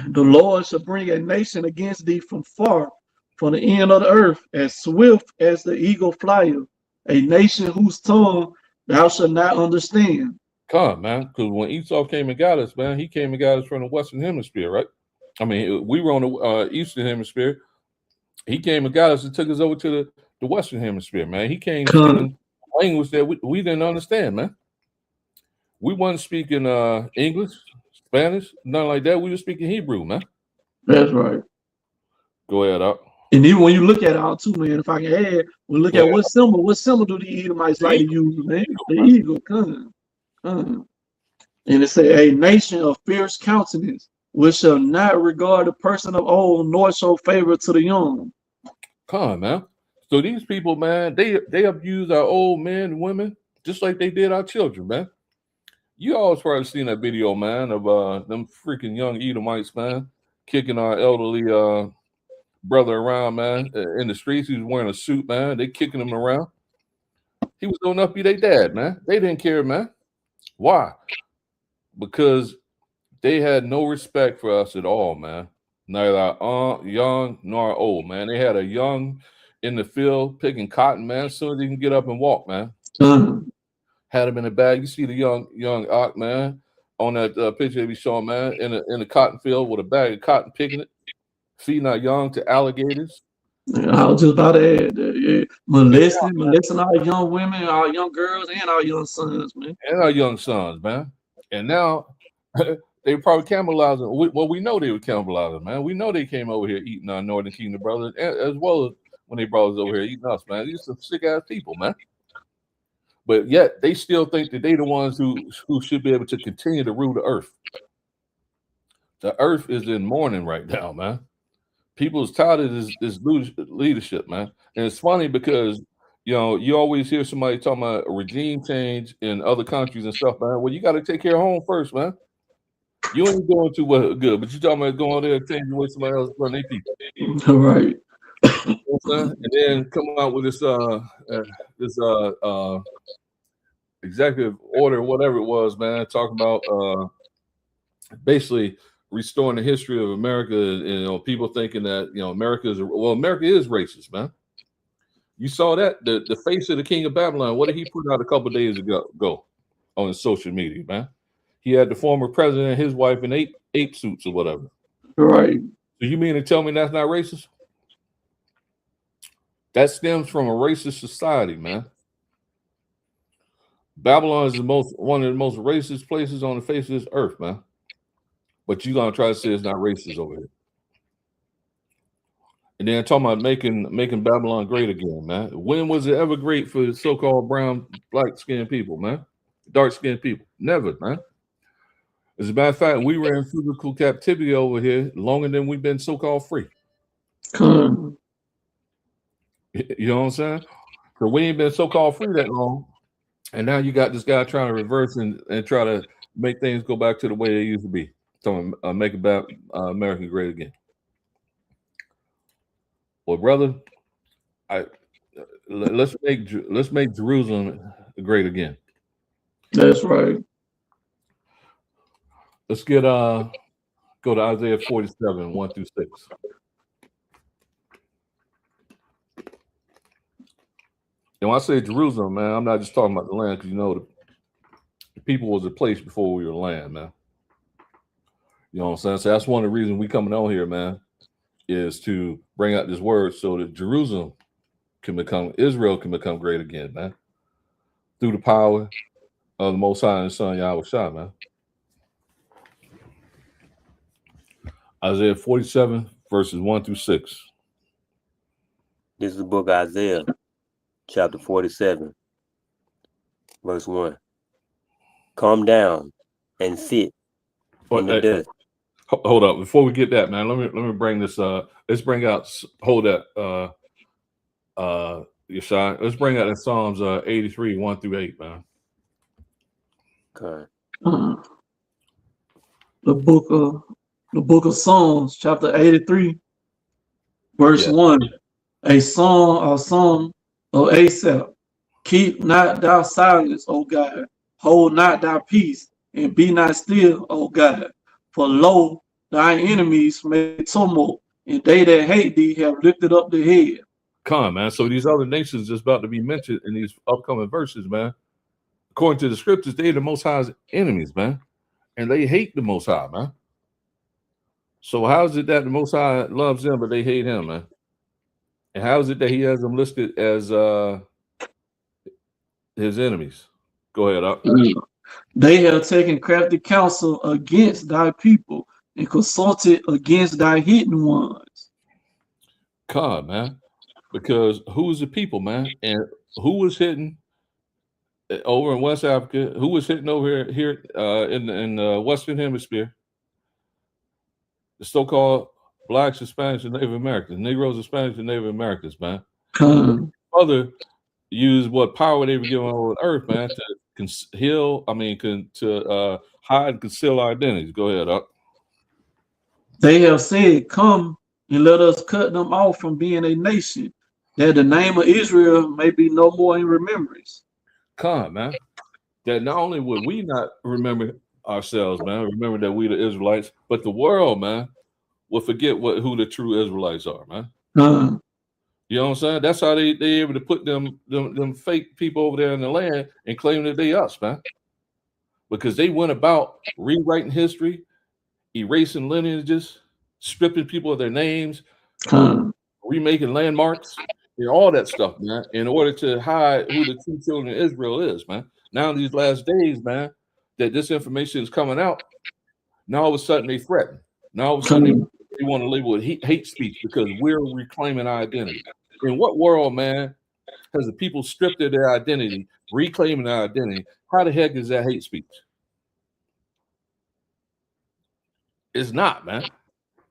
The Lord shall bring a nation against thee from far, from the end of the earth, as swift as the eagle flieth, a nation whose tongue thou shalt not understand. Come, man, because when Esau came and got us, man, he came and got us from the Western Hemisphere, right? I mean, we were on the Eastern Hemisphere. He came and got us and took us over to the Western Hemisphere, man. He came speaking language that we didn't understand, man. We wasn't speaking English, Spanish, nothing like that. We were speaking Hebrew, man. That's right. Go ahead, up. And even when you look at it out too, man, if I can add, we look at what symbol do the Edomites like to use, man? The eagle, And it said, a nation of fierce countenance, which shall not regard the person of old, nor show favor to the young. Come on, man. So these people, man, they abuse our old men and women just like they did our children, man. You always probably seen that video, man, of them freaking young Edomites, man, kicking our elderly brother around, man, in the streets. He was wearing a suit, man. They kicking him around. He was going up be their dad, man. They didn't care, man. Why? Because they had no respect for us at all, man. Neither our young nor old, man. They had a young in the field picking cotton, man. As soon as he can get up and walk, man. Had him in a bag. You see the young Ock, man, on that picture they be showing, man, in the cotton field with a bag of cotton, picking it, feeding our young to alligators. Yeah, I was just about to add that. Yeah. Molesting our young women, our young girls, and our young sons, man. And our young sons, man. And now they probably cannibalizing. Well, we know they were cannibalizing, man. We know they came over here eating our Northern Kingdom brothers, as well as when they brought us over here eating us, man. These are some sick ass people, man. But yet they still think that they the ones who should be able to continue to rule the earth. The earth is in mourning right now, man. People is tired of this leadership, man. And it's funny because, you know, you always hear somebody talking about a regime change in other countries and stuff, man. Well, you got to take care of home first, man. You ain't doing too well, good, but you talking about going there and changing the way somebody else run their people. All right. You know, and then come out with this executive order, whatever it was, man, talking about basically restoring the history of America. And, you know, people thinking that, you know, America is racist, man. You saw that the face of the king of Babylon. What did he put out a couple of days ago on his social media, man? He had the former president and his wife in ape suits or whatever. Right. So you mean to tell me that's not racist? That stems from a racist society, man. Babylon is one of the most racist places on the face of this earth, man. But you're gonna try to say it's not racist over here. And then talking about making Babylon great again, man. When was it ever great for so-called brown, black-skinned people, man? Dark-skinned people? Never, man. As a matter of fact, we were in physical captivity over here longer than we've been so-called free. You know what I'm saying? So we ain't been so-called free that long. And now you got this guy trying to reverse and try to make things go back to the way they used to be. So make America great again. Well, brother, let's make Jerusalem great again. That's right. Let's get go to Isaiah 47, 1-6. And when I say Jerusalem, man, I'm not just talking about the land, because you know the people was a place before we were land, man. You know what I'm saying? So that's one of the reasons we coming on here, man, is to bring out this word so that Israel can become great again, man. Through the power of the Most High and His Son Yahweh Shai, man. Isaiah 47, verses 1-6. This is the book of Isaiah, chapter 47, verse 1. Come down and sit in the dust. Hold up, before we get that, man, let me bring this let's bring out Yeshai. Let's bring out in Psalms 83, 1-8, man. Okay. The book of Psalms, chapter 83, verse 1. A song of Asaph. Keep not thou silence, O God. Hold not thy peace, and be not still, O God. For lo, thy enemies make tumult, and they that hate thee have lifted up their head. Come on, man. So these other nations is about to be mentioned in these upcoming verses, man. According to the scriptures, they are the Most High's enemies, man. And they hate the Most High, man. So how is it that the Most High loves them, but they hate him, man? And how is it that he has them listed as his enemies? Go ahead, up. They have taken crafty counsel against thy people and consulted against thy hidden ones. God, man. Because who's the people, man? And who was hidden over in West Africa? Who was hidden over here in the Western Hemisphere? The so-called blacks, Hispanics, and Native Americans, Negroes, Hispanics, and Native Americans, man. Other use what power they were given on earth, man, to hide and conceal our identities. Go ahead, up. They have said, come, and let us cut them off from being a nation, that the name of Israel may be no more in remembrance. Come, man. That not only would we not remember ourselves, man, remember that we the Israelites, but the world, man, will forget who the true Israelites are, man. You know what I'm saying? That's how they able to put them fake people over there in the land and claim that they us, man. Because they went about rewriting history, erasing lineages, stripping people of their names, remaking landmarks, and all that stuff, man, in order to hide who the true children of Israel is, man. Now in these last days, man, that this information is coming out, now all of a sudden they threaten. Now all of a sudden they want to label it hate speech because we're reclaiming our identity. In what world, man, has the people stripped of their identity, reclaiming their identity? How the heck is that hate speech? It's not, man.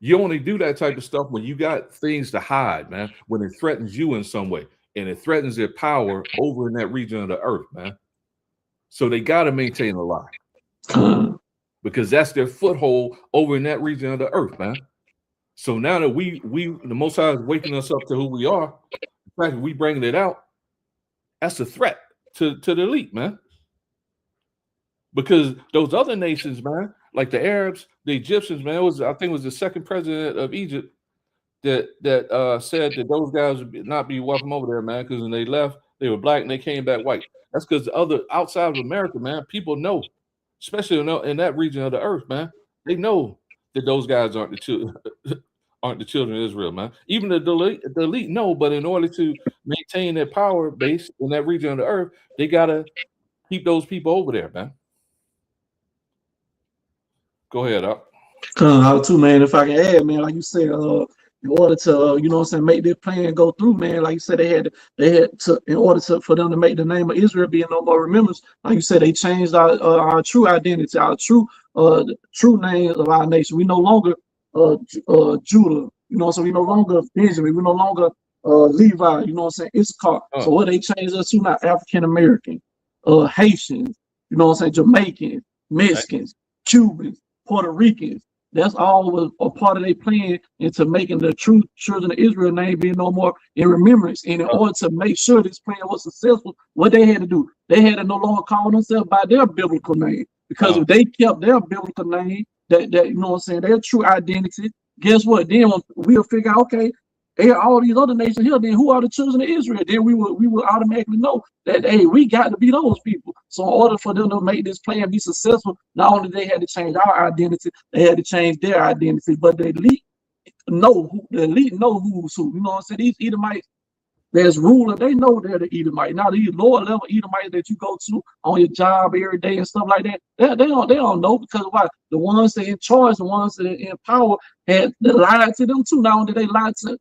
You only do that type of stuff when you got things to hide, man, when it threatens you in some way and it threatens their power over in that region of the earth, man. So they got to maintain a lie because that's their foothold over in that region of the earth, man. So now that we the Most High is waking us up to who we are, the fact that we bringing it out, that's a threat to the elite, man. Because those other nations, man, like the Arabs, the Egyptians, man, I think it was the second president of Egypt that said that those guys would not be welcome over there, man, because when they left, they were black and they came back white. That's because the other outside of America, man, people know, especially in that region of the earth, man, they know that those guys aren't the children of Israel, man. Even the elite know, but in order to maintain their power base in that region of the earth, they gotta keep those people over there, man. Go ahead, up. How too, man? If I can add, man, like you said, in order to, you know what I'm saying, make their plan go through, man. Like you said, they had to, in order for them to make the name of Israel be no more remembrance. Like you said, they changed our true identity, our true name of our nation. We no longer Judah, you know, so we no longer Benjamin, we no longer Levi, you know what I'm saying, Issachar. So what they changed us to now, African American, Haitians, you know what I'm saying, Jamaicans, Mexicans, Cubans, Puerto Ricans. That's all was a part of their plan into making the true children of Israel name be no more in remembrance. And in order to make sure this plan was successful, what they had to do, they had to no longer call themselves by their biblical name. Because if they kept their biblical name, that you know what I'm saying, their true identity, guess what? Then we'll figure out, okay, all these other nations here, then who are the children of Israel? Then we will automatically know that, hey, we got to be those people. So in order for them to make this plan be successful, not only they had to change our identity, they had to change their identity. But the elite know who's who. You know what I'm saying? These Edomites, there's ruler, they know they're the Edomite. Now these lower level Edomites that you go to on your job every day and stuff like that, they don't know, because why? The ones that in charge, the ones that are in power, had they lied to them too. Not only did they lie to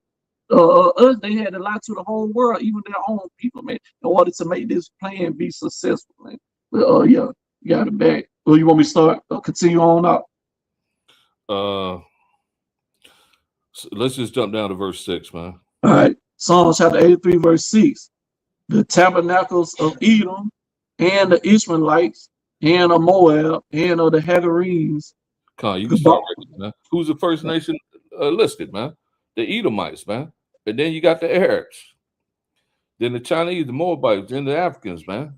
us, they had to lie to the whole world, even their own people, man, in order to make this plan be successful, man. But yeah, you got it back. Or you want me to start? Continue on up. So let's just jump down to verse 6, man. All right. Psalms chapter 83, verse 6. The tabernacles of Edom and the Ishmaelites and of Moab and of the Hagarenes. You can start right there, man. Who's the first nation listed, man? The Edomites, man. And then you got the Arabs. Then the Chinese, the Moabites, then the Africans, man.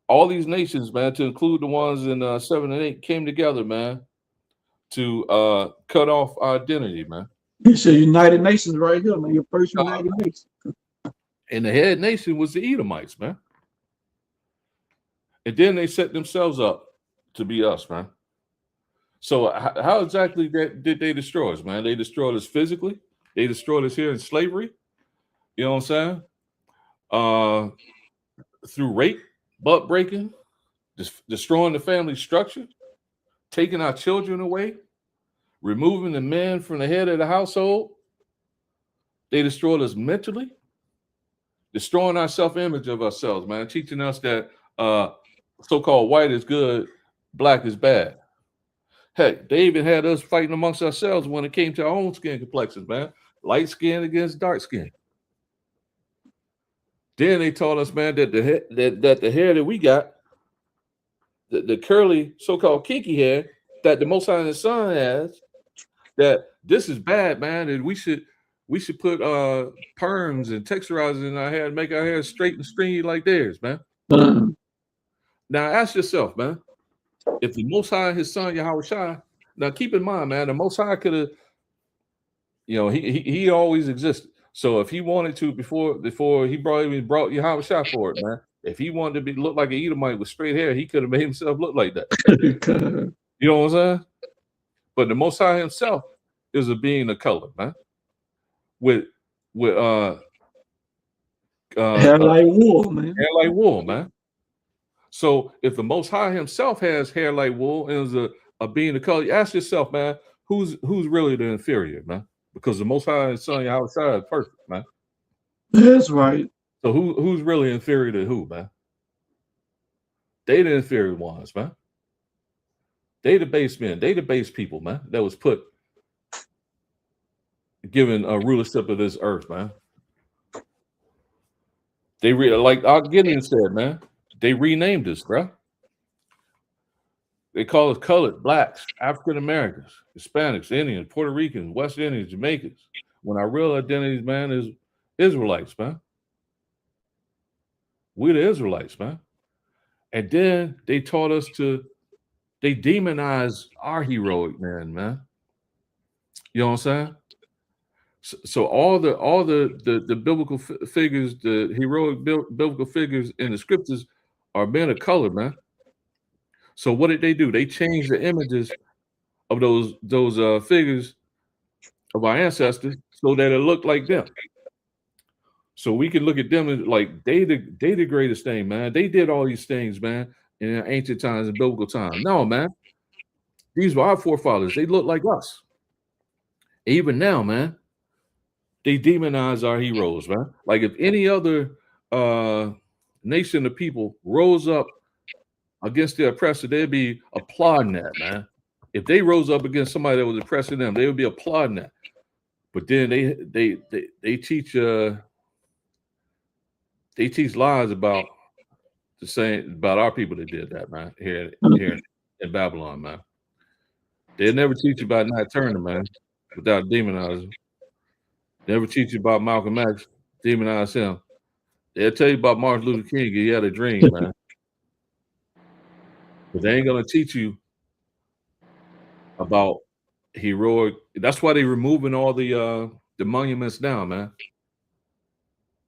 All these nations, man, to include the ones in 7 and 8, came together, man, to cut off our identity, man. It's your United Nations right here, man. Your first United Nations. And the head nation was the Edomites, man. And then they set themselves up to be us, man. So how exactly did they destroy us, man? They destroyed us physically. They destroyed us here in slavery. You know what I'm saying? Through rape, butt breaking, destroying the family structure, taking our children away, removing the man from the head of the household. They destroyed us mentally, destroying our self-image of ourselves, man, teaching us that so-called white is good, black is bad. Heck, they even had us fighting amongst ourselves when it came to our own skin complexions, man. Light skin against dark skin. Then they taught us, man, that the hair that we got, the curly, so-called kinky hair that the Most High and the Son has, that this is bad, man, and we should put perms and texturizers in our hair and make our hair straight and stringy like theirs, man. Now ask yourself, man, if the Most High and his son Yahweh Shai, now keep in mind, man, the Most High could have, he always existed. So if he wanted to, before he brought Yahweh Shai for it, man, if he wanted to look like an Edomite with straight hair, he could have made himself look like that. You know what I'm saying? But the Most High himself is a being of color, man. With hair like wool, man. Hair like wool, man. So if the Most High himself has hair like wool and is a being of color, you ask yourself, man, who's really the inferior, man? Because the Most High and Son Yahweh Shai is perfect, man. That's right. So who's really inferior to who, man? They the inferior ones, man. They the base men. They the base people, man. That was given a rulership of this earth, man. They like Gideon said, man. They renamed us, bro. They call us colored, blacks, African Americans, Hispanics, Indians, Puerto Ricans, West Indians, Jamaicans. When our real identities, man, is Israelites, man. We're the Israelites, man. And then they taught us they demonize our heroic men, man. You know what I'm saying? So all the biblical figures, the heroic biblical figures in the scriptures are men of color, man. So what did they do? They changed the images of those figures of our ancestors so that it looked like them. So we can look at them as like they the greatest thing, man. They did all these things, man, in ancient times and biblical times. No, man. These were our forefathers. They look like us. Even now, man, they demonize our heroes, man. Like if any other nation of people rose up against the oppressor, they'd be applauding that, man. If they rose up against somebody that was oppressing them, they would be applauding that. But then they teach lies about about our people that did that, man. Here in Babylon, man. They'll never teach you about Nat Turner, man, without demonizing. Never teach you about Malcolm X, demonize him. They'll tell you about Martin Luther King. He had a dream, man. But they ain't gonna teach you about heroic. That's why they removing all the monuments now, man.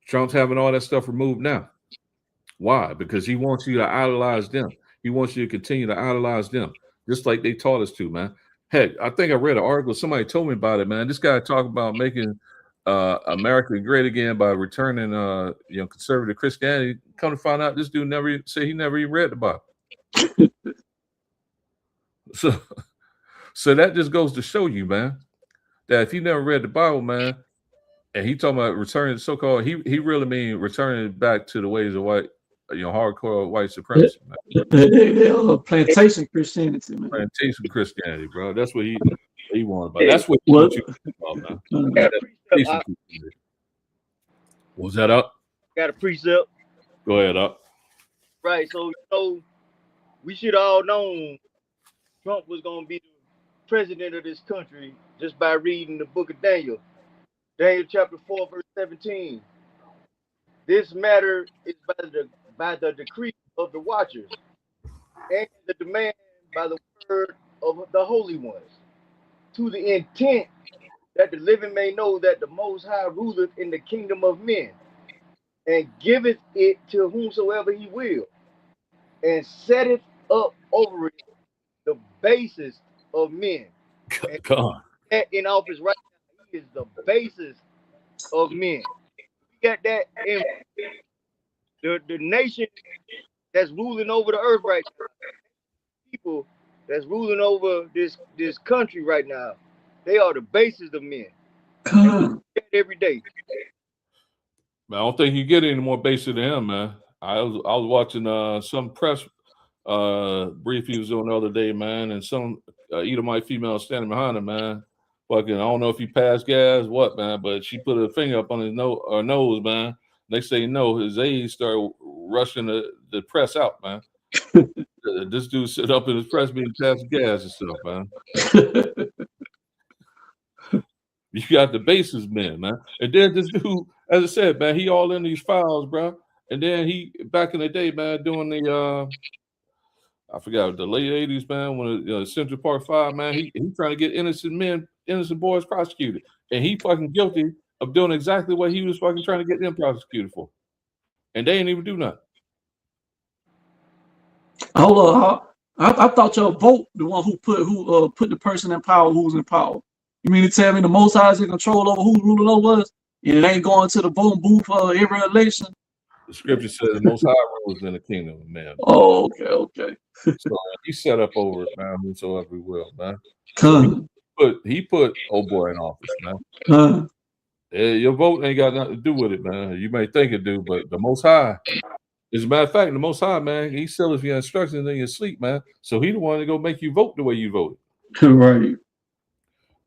Trump's having all that stuff removed now. Why? Because he wants you to idolize them. He wants you to continue to idolize them, just like they taught us to, man. Heck, I think I read an article. Somebody told me about it, man. This guy talked about making America great again by returning, conservative Christianity. Come to find out, this dude never even read the Bible. So that just goes to show you, man, that if you never read the Bible, man, and he talking about returning so-called, he really mean returning back to the ways of white, hardcore white supremacy, man. Plantation Christianity, man. Plantation Christianity, bro. That's what he wanted about. That's what he wants you to think about, man. Was that up? Got a precept. Go ahead, up. Right. So, we should all known Trump was going to be the president of this country just by reading the book of Daniel. Daniel chapter 4, verse 17. This matter is by the decree of the watchers and the demand by the word of the holy ones, to the intent that the living may know that the Most High ruleth in the kingdom of men, and giveth it to whomsoever he will, and setteth up over it the basis of men. God. In office right now, he is the basis of men. You got that in the nation that's ruling over the earth right now, people that's ruling over this country right now, they are the basis of men. Every day. Man, I don't think you get any more basic than him, man. I was watching some press brief he was on the other day, man, and some Edomite female standing behind him, man. Fucking, I don't know if he passed gas, what, man, but she put her finger up on his nose, man. Next thing you know, his aides started rushing the press out, man. This dude sit up in his press meeting passing gas and stuff, man. You got the basis men, man. And then this dude, as I said, man, he all in these files, bro. And then he back in the day, man, doing the I forgot the late 80s, man, when Central Park 5, man, he trying to get innocent boys prosecuted. And he fucking guilty of doing exactly what he was fucking trying to get them prosecuted for. And they ain't even do nothing. Hold on. I thought your vote, the one who put the person in power who's in power. You mean to tell me the Most High is in control over who's ruling over us? And it ain't going to the voting booth for every election? The scripture says the Most High rules in the kingdom of man. Oh, okay. So he set up over it, man, whosoever we will, man. So he put old boy in office, man. Your vote ain't got nothing to do with it, man. You may think it do, but the Most High, as a matter of fact, the Most High, man, he still if your instructions in your sleep, man. So he the one to go make you vote the way you voted. Right.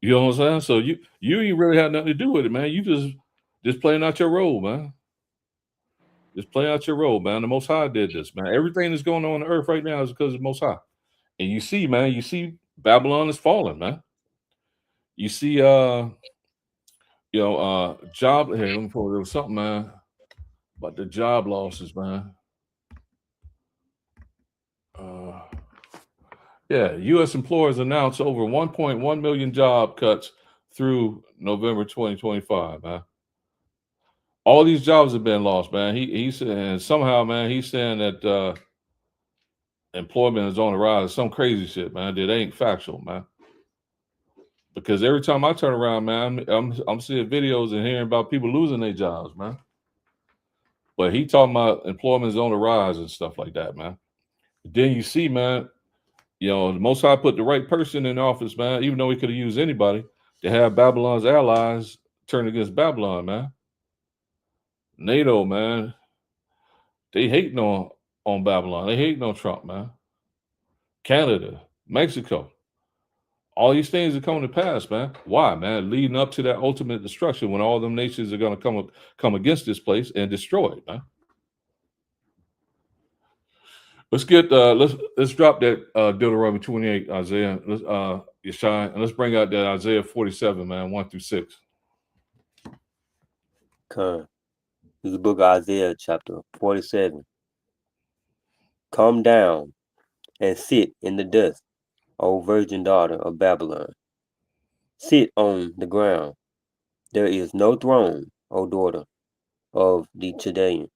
You know what I'm saying? So you ain't really had nothing to do with it, man. You just playing out your role, man. Just play out your role, man. The Most High did this, man. Everything that's going on the earth right now is because of the Most High. And you see, man, Babylon is falling, man. You see, job. Here, let me pull there was something, man, about the job losses, man. U.S. employers announced over 1.1 million job cuts through November 2025, man. All these jobs have been lost, man. He's and somehow, man, he's saying that employment is on the rise. Some crazy shit, man. That ain't factual, man. Because every time I turn around, man, I'm seeing videos and hearing about people losing their jobs, man. But he talking about employment is on the rise and stuff like that, man. Then you see, man, the Most High put the right person in office, man, even though he could have used anybody to have Babylon's allies turn against Babylon, man. NATO, man, they hating on Babylon. They hating on Trump, man. Canada, Mexico. All these things are coming to pass, man. Why, man? Leading up to that ultimate destruction when all them nations are going to come against this place and destroy it, man. Let's get let's drop that Deuteronomy 28, Isaiah, Yeshai, and let's bring out that Isaiah 47, man, 1-6. Come. This is the book of Isaiah, chapter 47. Come down and sit in the dust, O virgin daughter of Babylon. Sit on the ground. There is no throne, O daughter of the Chaldean.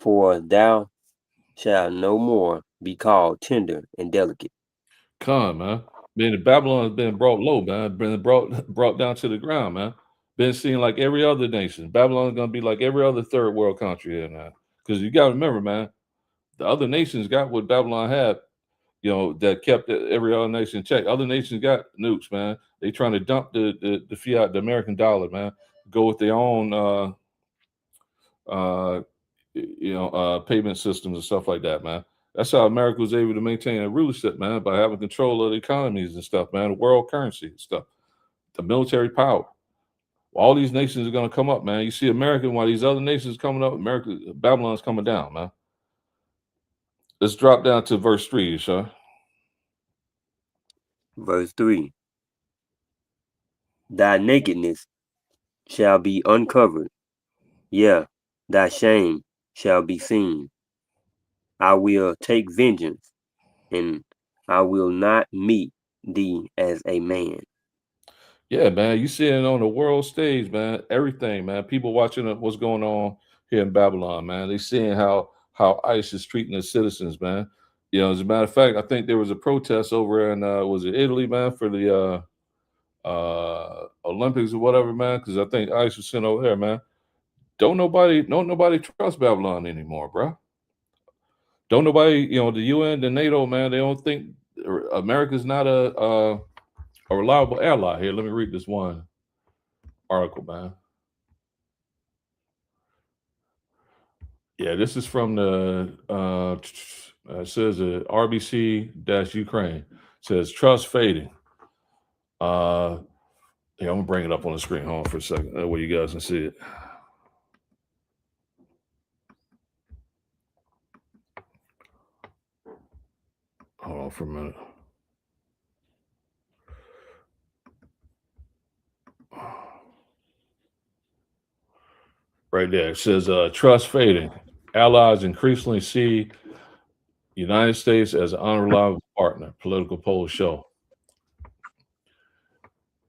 For thou shalt no more be called tender and delicate. Come, man. Babylon has been brought low, man. Been brought down to the ground, man. Been seen like every other nation. Babylon is going to be like every other third world country here, man. Because you got to remember, man, the other nations got what Babylon had, that kept every other nation in check. Other nations got nukes, man. They trying to dump the fiat, the American dollar, man. Go with their own, payment systems and stuff like that, man. That's how America was able to maintain a rulership, man, by having control of the economies and stuff, man, the world currency and stuff, the military power. All these nations are going to come up, man. You see America, while these other nations coming up, Babylon's coming down, man. Let's drop down to verse 3, Yeshua. Verse 3. Thy nakedness shall be uncovered. Yeah, thy shame shall be seen. I will take vengeance, and I will not meet thee as a man. Yeah, man, you see it on the world stage, man. Everything, man. People watching what's going on here in Babylon, man. They seeing how ICE is treating their citizens, man. As a matter of fact, I think there was a protest over in was it Italy, man, for the Olympics or whatever, man. Because I think ICE was sent over there, man. Don't nobody trust Babylon anymore, bro. Don't nobody, the UN, the NATO, man. They don't think America's not a reliable ally. Here, let me read this one article, man. Yeah, this is from the it says RBC-Ukraine. It says trust fading. I'm gonna bring it up on the screen. Hold on for a second. That way you guys can see it. Hold on for a minute. Right there. It says trust fading. Allies increasingly see United States as an unreliable partner. Political polls show.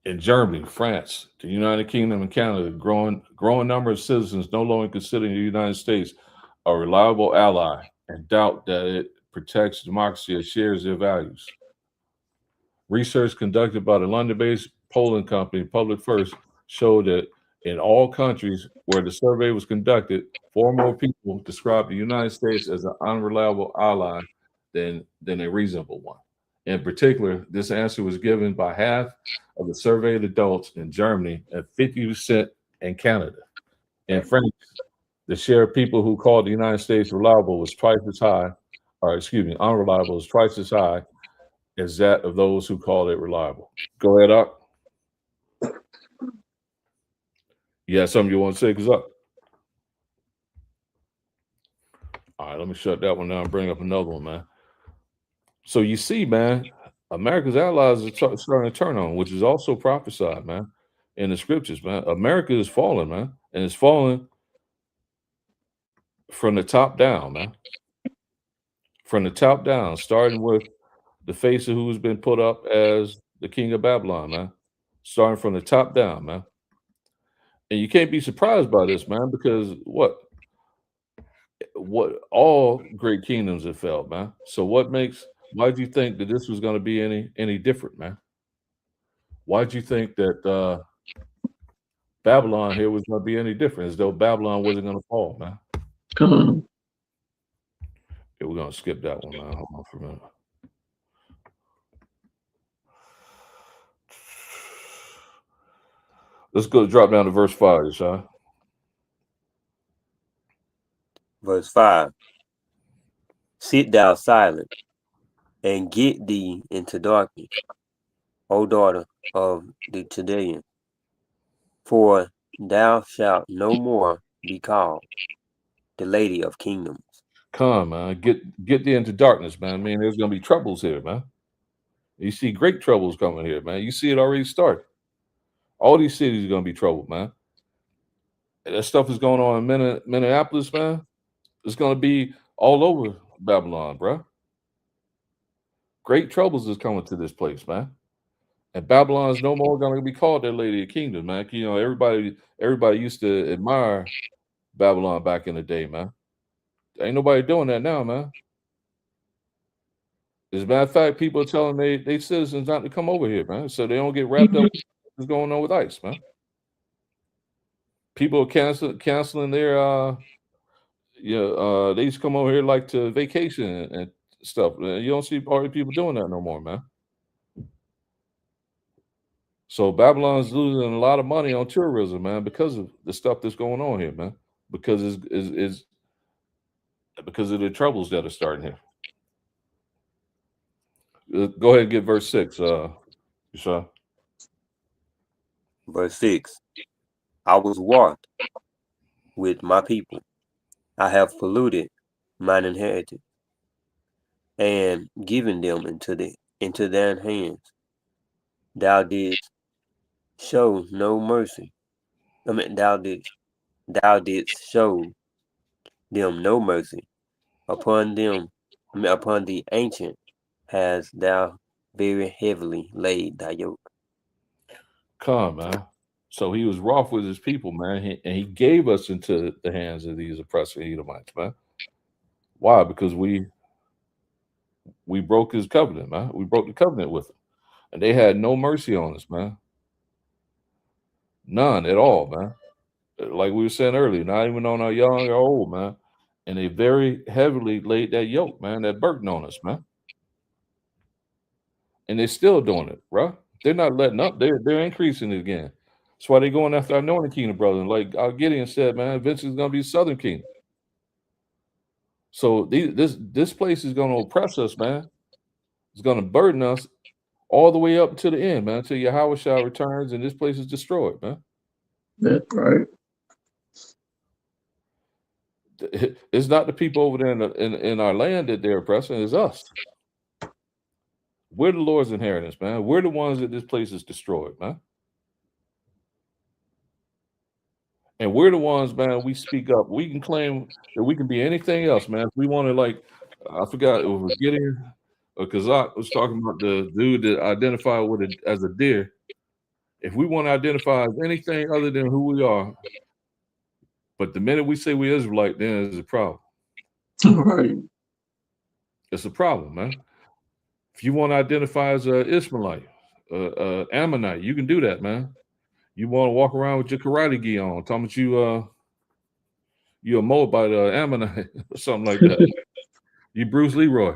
In Germany, France, the United Kingdom, and Canada, growing number of citizens no longer consider the United States a reliable ally and doubt that it protects democracy and shares their values. Research conducted by the London-based polling company Public First showed that in all countries where the survey was conducted, 4 more people described the United States as an unreliable ally than a reasonable one. In particular, this answer was given by half of the surveyed adults in Germany and 50% in Canada. In France, the share of people who called the United States reliable was twice as high, unreliable was twice as high as that of those who called it reliable. Go ahead, up. You have something you want to say? Cause up. All right, let me shut that one down and bring up another one, man. So you see, man, America's allies are starting to turn on, which is also prophesied, man, in the scriptures, man. America is falling, man, and it's falling from the top down, man. From the top down, starting with the face of who's been put up as the king of Babylon, man. Starting from the top down, man. And you can't be surprised by this, man, because what all great kingdoms have fell, man. So why do you think that this was going to be any different, man? Why do you think that Babylon here was going to be any different, as though Babylon wasn't going to fall, man? Yeah, we're going to skip that one, man. Hold on for a minute. Let's go drop down to verse 5, Yeshua. Verse 5. Sit thou silent, and get thee into darkness, O daughter of the Chaldeans, for thou shalt no more be called the lady of kingdoms. Come, man. Get thee into darkness, man. I mean, there's going to be troubles here, man. You see great troubles coming here, man. You see it already started. All these cities are going to be troubled, man. And that stuff is going on in Minneapolis, man. It's going to be all over Babylon, bro. Great troubles is coming to this place, man. And Babylon is no more going to be called that lady of kingdom, man. You know, everybody used to admire Babylon back in the day, man. Ain't nobody doing that now, man. As a matter of fact, people are telling they citizens not to come over here, man, so they don't get wrapped up in what's going on with ICE, man. People are canceling their they used to come over here like to vacation and stuff. You don't see all the people doing that no more, man. So Babylon's losing a lot of money on tourism, man, because of the stuff that's going on here, man. Because it's because of the troubles that are starting here. Go ahead and get verse 6, Yeshua. Verse 6. I was wroth with my people. I have polluted mine inheritance, and given them into their hands. Thou didst show no mercy. Thou didst show them no mercy. Upon the ancient has thou very heavily laid thy yoke. Come, man. So he was wroth with his people, man, and he gave us into the hands of these oppressive Edomites, man. Why? Because we broke his covenant, man. We broke the covenant with them, and they had no mercy on us, man. None at all, man. Like we were saying earlier, not even on our young or old, man. And they very heavily laid that yoke, man, that burden on us, man. And they're still doing it, bro. They're not letting up. They're increasing it again. That's why they're going after our northern kingdom, brother. Like Gideon said, man, eventually it's going to be southern kingdom. So this place is going to oppress us, man. It's going to burden us all the way up to the end, man, until Yahweh returns and this place is destroyed, man. That's right. It's not the people over there in our land that they're oppressing, it's us. We're the Lord's inheritance, man. We're the ones that this place is destroyed, man. And we're the ones, man, we speak up. We can claim that we can be anything else, man. If we want to, like, I forgot, it was Gideon or Kazak was talking about the dude that identified with it as a deer. If we want to identify as anything other than who we are, but the minute we say we're Israelite, then it's a problem. Right. It's a problem, man. If you want to identify as an Ishmaelite, Ammonite, you can do that, man. You want to walk around with your karate gi on, talking about you a Moabite Ammonite or something like that. You Bruce Leroy.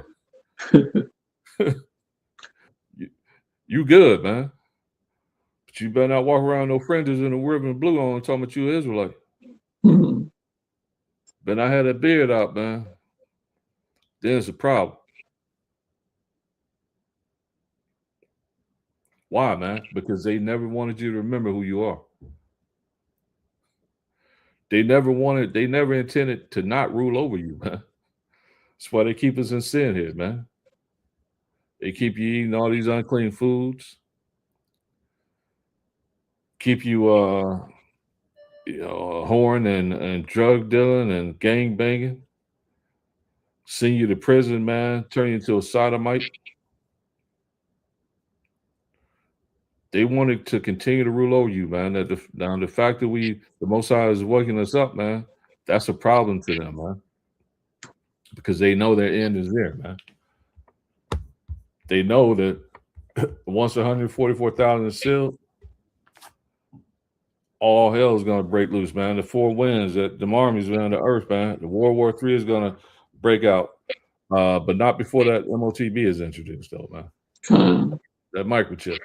you good, man. But you better not walk around no fringes and a ribbon of blue on talking about you an Israelite. Mm-hmm. But I had that beard out, man. There's a problem. Why, man? Because they never wanted you to remember who you are. They never intended to not rule over you, man. That's why they keep us in sin here, man. They keep you eating all these unclean foods. Keep you whoring and drug dealing and gang banging. Send you to prison, man. Turn you into a sodomite. They wanted to continue to rule over you, man. Now the fact that the Most High is waking us up, man, that's a problem to them, man. Because they know their end is there, man. They know that once 144,000 is sealed, all hell is going to break loose, man. The four winds, the armies around the earth, man. The World War III is going to break out, but not before that MOTB is introduced, though, man. That microchip.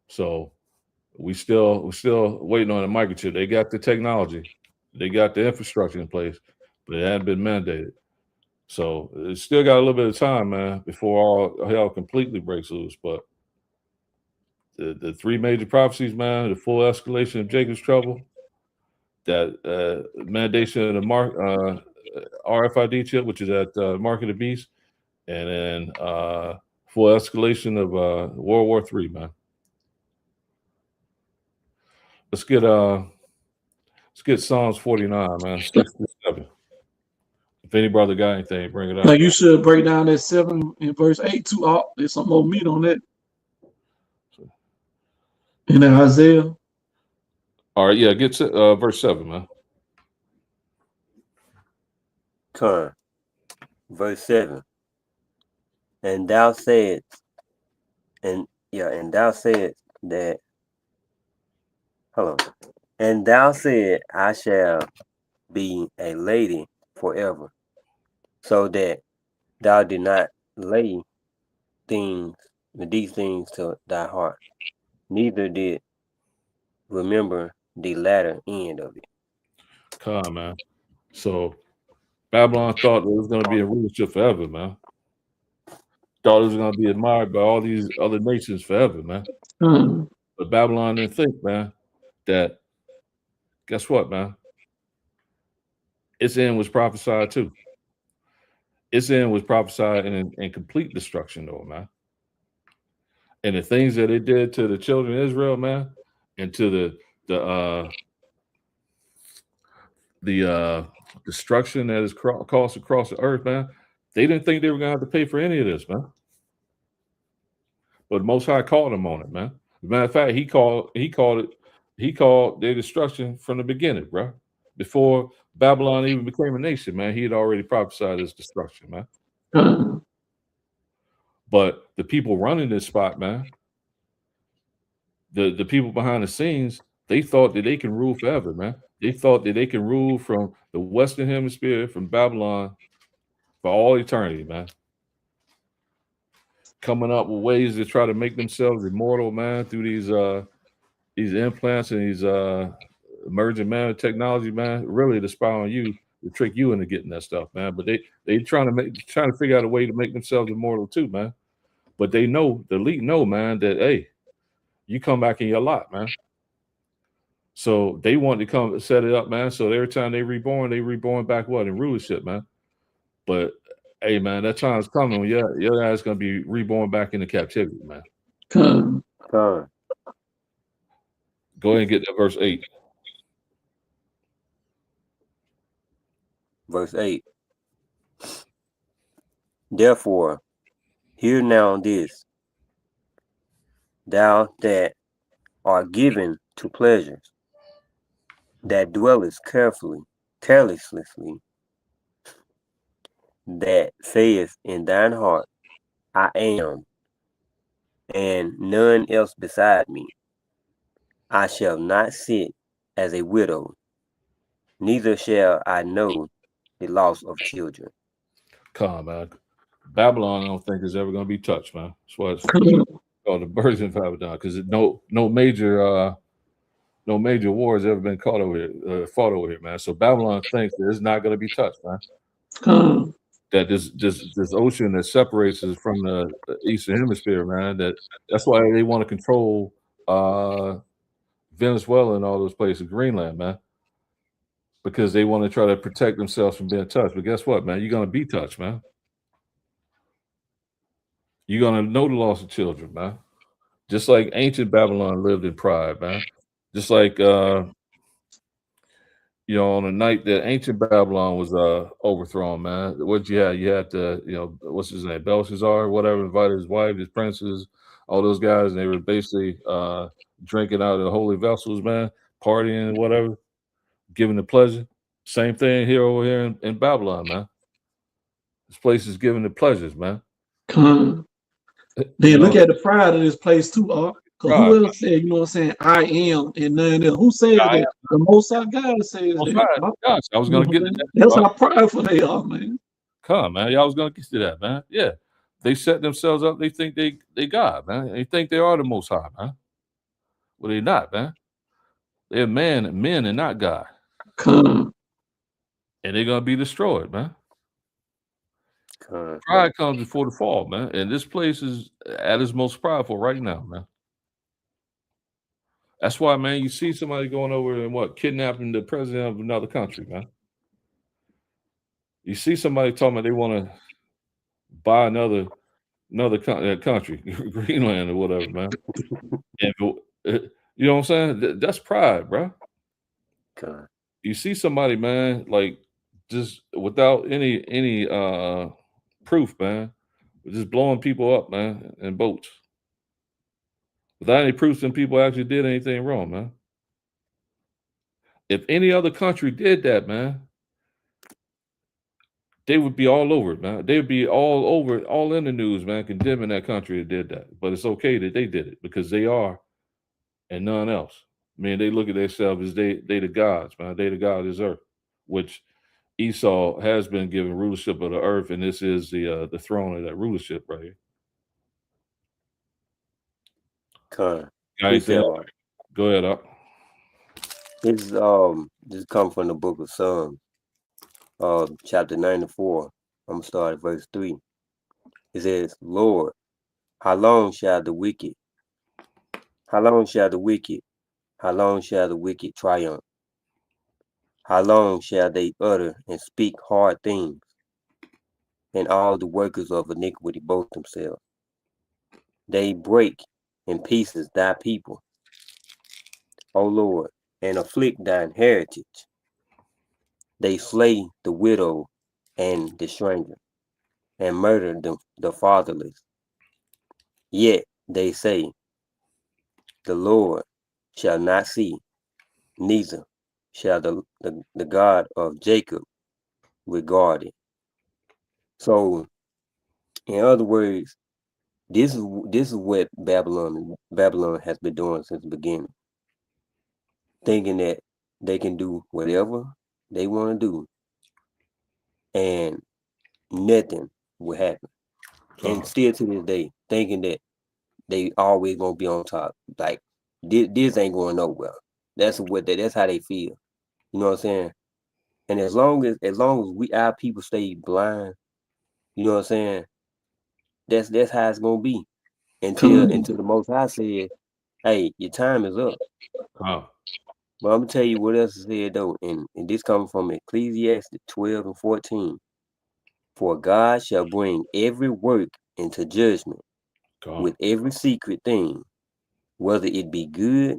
So we're still waiting on the microchip. They got the technology, they got the infrastructure in place, but it hadn't been mandated. So it's still got a little bit of time, man, before all hell completely breaks loose. But the three major prophecies, man, the full escalation of Jacob's trouble, that mandation of the RFID chip, which is at Mark of the Beast, and then full escalation of World War III, man. Let's get Psalms 49, man. 6-7. If any brother got anything, bring it up. Like you should break down that 7 in verse 8 too. There's some more meat on that. And then Isaiah. All right, yeah, get to verse 7, man. Turn. Verse 7. And thou saidst that. Hold on. And thou said, I shall be a lady forever, so that thou did not lay these things to thy heart, neither did remember the latter end of it. Come on, man. So Babylon thought it was going to be in rulership forever, man. Thought it was going to be admired by all these other nations forever, man. Mm-hmm. But Babylon didn't think, man, that, guess what, man? Its end was prophesied too. Its end was prophesied in complete destruction, though, man. And the things that it did to the children of Israel, man, and to the destruction that is caused across the earth, man, they didn't think they were gonna have to pay for any of this, man. But the Most High called them on it, man. As a matter of fact, he called their destruction from the beginning, bro. Before Babylon even became a nation, man, he had already prophesied his destruction, man. Mm-hmm. But the people running this spot, man, the people behind the scenes, they thought that they can rule forever, man. They thought that they can rule from the Western Hemisphere, from Babylon, for all eternity, man. Coming up with ways to try to make themselves immortal, man, through these implants and these emerging man technology, man. Really to spy on you, to trick you into getting that stuff, man. But they trying to figure out a way to make themselves immortal too, man. But they know, the elite know, man, that hey, you come back in your lot, man. So they want to come set it up, man. So every time they reborn back what in rulership, man. But hey, man, that time's coming. Your ass gonna be reborn back into captivity, man. Come. Turn. Go ahead and get that verse 8. verse 8. Therefore, hear now this, thou that art given to pleasures, that dwellest carelessly, that sayest in thine heart, I am, and none else beside me. I shall not sit as a widow, neither shall I know the loss of children. Come on, man. Babylon, I don't think is ever going to be touched, man. That's why it's called the Virgin Babylon, because no major wars ever been fought over here, man. So Babylon thinks that it's not going to be touched, man. That this ocean that separates us from the Eastern Hemisphere, man. That's why they want to control Venezuela and all those places, Greenland, man, because they want to try to protect themselves from being touched. But guess what, man? You're going to be touched, man. You're going to know the loss of children, man. Just like ancient Babylon lived in pride, man. Just like, on the night that ancient Babylon was overthrown, man, what you had? You had to, what's his name? Belshazzar, whatever, invited his wife, his princes, all those guys, and they were basically drinking out of the holy vessels, man, partying and whatever, giving the pleasure. Same thing here over here in Babylon, man. This place is giving the pleasures, man. Then look at the pride of this place too, Because who else said, I am and none else? Who said that? The Most High God says that. Gosh, I was going to get to that. That's how prideful they are, man. Come on, man. Y'all was going to get to that, man. Yeah. They set themselves up. They think they God, man. They think they are the Most High, man. Well, they're not, man. They're men and not God. And they're going to be destroyed, man. Pride comes before the fall, man. And this place is at its most prideful right now, man. That's why, man, you see somebody going over and kidnapping the president of another country, man. You see somebody talking about they want to buy another country, Greenland or whatever, man. And, you know what I'm saying? That's pride, bro. You see somebody, man, like just without any proof, man, just blowing people up, man, in boats. Without any proof that people actually did anything wrong, man. If any other country did that, man, they would be all over it, man. They would be all in the news, man, condemning that country that did that. But it's okay that they did it because they are and none else. I mean, they look at themselves as they the gods, man. They the God of this earth, which Esau has been given rulership of the earth, and this is the throne of that rulership right here. Go ahead, up. This comes from the book of Psalms, chapter 94. I'm gonna start at verse 3. It says, Lord, how long shall the wicked triumph? How long shall they utter and speak hard things, and all the workers of iniquity boast themselves? They break in pieces thy people, O Lord, and afflict thine heritage. They slay the widow and the stranger, and murder the fatherless. Yet they say, the Lord shall not see, neither shall the God of Jacob regard it. So, in other words, this is what Babylon has been doing since the beginning, thinking that they can do whatever they want to do, and nothing will happen. And still to this day, thinking that they always gonna be on top. Like this ain't going nowhere. That's how they feel. You know what I'm saying? And as long as our people stay blind, you know what I'm saying? That's how it's gonna be until the Most High said, "Hey, your time is up." But I'm gonna tell you what else is said though, and this comes from Ecclesiastes 12 and 14. For God shall bring every work into judgment with every secret thing, whether it be good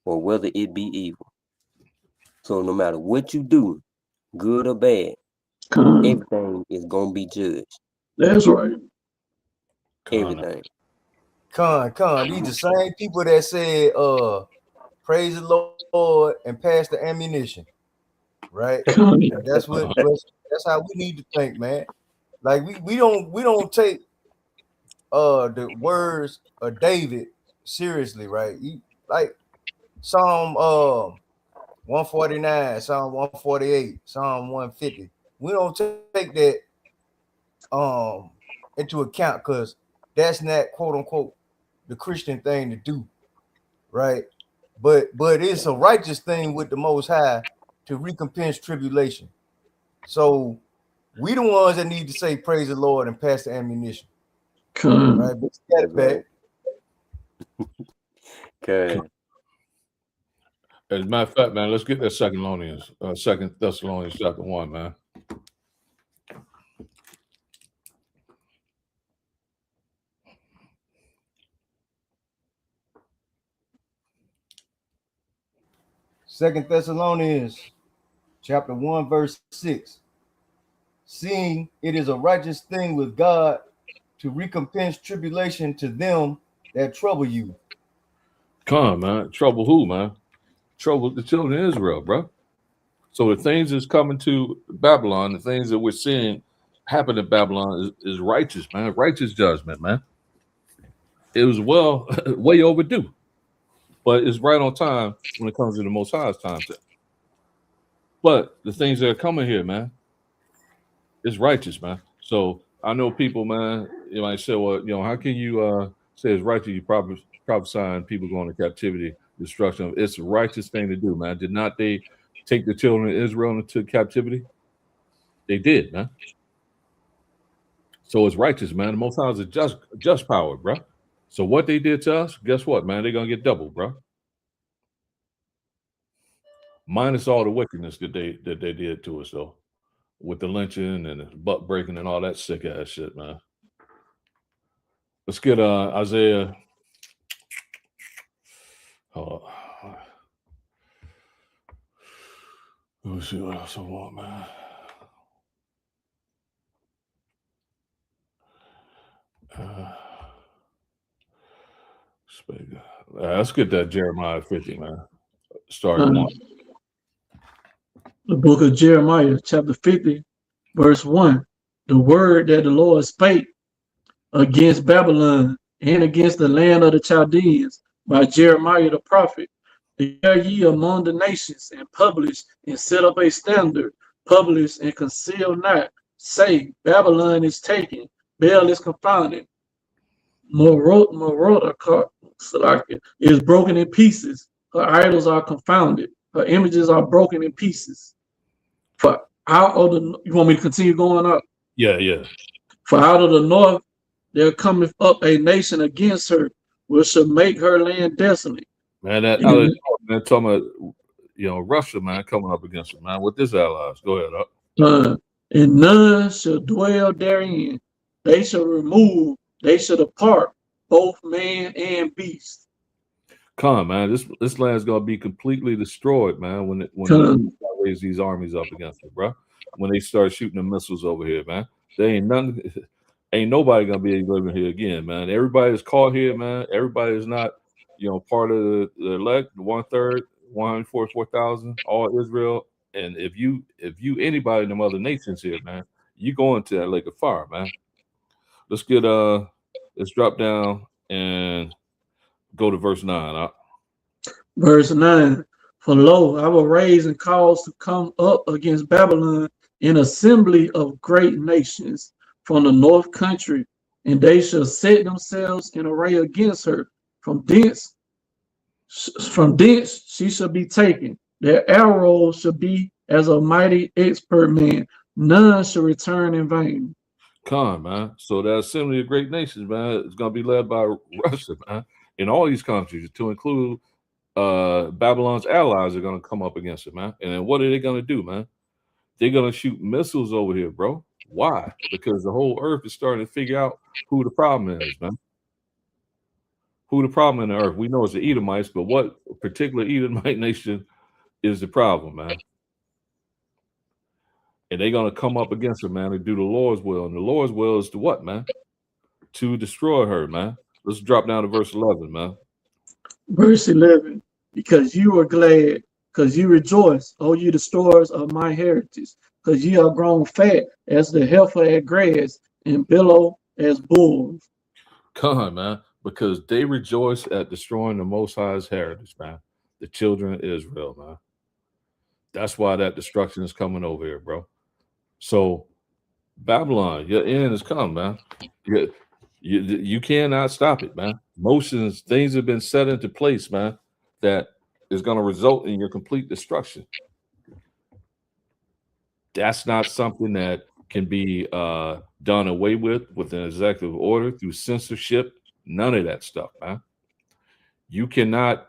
or whether it be evil. So no matter what you do, good or bad, Everything is gonna be judged. That's right. Everything. These the same people that said, praise the Lord and pass the ammunition, right? That's how we need to think, man. Like we don't take the words of David seriously, right? Like Psalm 149, Psalm 148, Psalm 150. We don't take that into account because that's not quote unquote the Christian thing to do, right? But it's a righteous thing with the Most High to recompense tribulation. So we the ones that need to say praise the Lord and pass the ammunition. Right, but you got it back. Okay. As a matter of fact, man, let's get that Second Thessalonians chapter 1, man. Second Thessalonians chapter 1, verse 6. Seeing it is a righteous thing with God to recompense tribulation to them that trouble you. Come on, man. Trouble who, man? Trouble the children of Israel, bro. So the things that's coming to Babylon, the things that we're seeing happen in Babylon is righteous, man. Righteous judgment, man. It was way overdue. But it's right on time when it comes to the Most High's time. But the things that are coming here, man, it's righteous, man. So I know people, man, you might say, well, how can you say it's righteous? You prophesying people going to captivity, destruction. It's a righteous thing to do, man. Did not they take the children of Israel into captivity? They did, man. So it's righteous, man. The Most High is a just power, bro. So what they did to us, guess what, man? They're gonna get double, bro. Minus all the wickedness that they did to us, though, with the lynching and the butt breaking and all that sick ass shit, man. Let's get Isaiah. Let me see what else I want, man. Let's get that Jeremiah 50, man. Start one. The book of Jeremiah, chapter 50, verse 1. The word that the Lord spake against Babylon and against the land of the Chaldeans by Jeremiah the prophet. Declare ye among the nations and publish and set up a standard, publish and conceal not. Say, Babylon is taken, Baal is confounded. Merodach is broken in pieces. Her idols are confounded. Her images are broken in pieces. For out of the, you want me to continue going up? Yeah. For out of the north there cometh up a nation against her, which shall make her land desolate. Man, man, talking about Russia, man, coming up against her, man, with this allies. Go ahead, up. And none shall dwell therein. They shall remove, they shall depart, both man and beast. Come on, man. This land's gonna be completely destroyed, man. When they raise these armies up against it, bro. When they start shooting the missiles over here, man. Ain't nobody gonna be able to live here again, man. Everybody is caught here, man. Everybody is not, part of the elect, 1/3, 144,000, all Israel. And if you anybody in the other nations here, man, you go into that lake of fire, man. Let's drop down and go to verse 9. Verse 9. For lo, I will raise and cause to come up against Babylon an assembly of great nations from the north country, and they shall set themselves in array against her. From thence she shall be taken. Their arrows shall be as a mighty expert man. None shall return in vain. Come on, man. So that assembly of great nations, man, is going to be led by Russia, man. In all these countries, to include Babylon's allies, are going to come up against it, man. And then what are they going to do, man? They're going to shoot missiles over here, bro. Why? Because the whole earth is starting to figure out who the problem is, man. Who the problem in the earth? We know it's the Edomites, but what particular Edomite nation is the problem, man? And they're gonna come up against her, man, and do the Lord's will. And the Lord's will is to what, man? To destroy her, man. Let's drop down to verse 11, man. Verse 11, because you are glad, because you rejoice, O you destroyers of my heritage, because ye are grown fat as the heifer at grass, and billow as bulls. Come on, man. Because they rejoice at destroying the Most High's heritage, man. The children of Israel, man. That's why that destruction is coming over here, bro. So, Babylon, your end is come, man. You cannot stop it, man. Motions, things have been set into place, man, that is going to result in your complete destruction. That's not something that can be done away with an executive order through censorship. None of that stuff, man. You cannot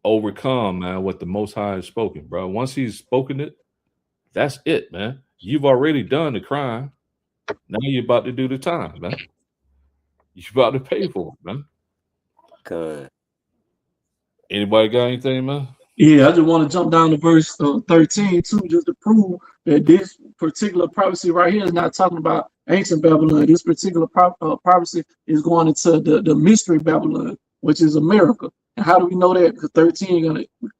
overcome, man, what the Most High has spoken, bro. Once he's spoken it, that's it, man. You've already done the crime. Now you're about to do the time, man. You're about to pay for it, man. Good. Anybody got anything, man? Yeah, I just want to jump down to verse 13 too, just to prove that this particular prophecy right here is not talking about ancient Babylon. This particular prophecy is going into the mystery Babylon, which is America. And how do we know that? Because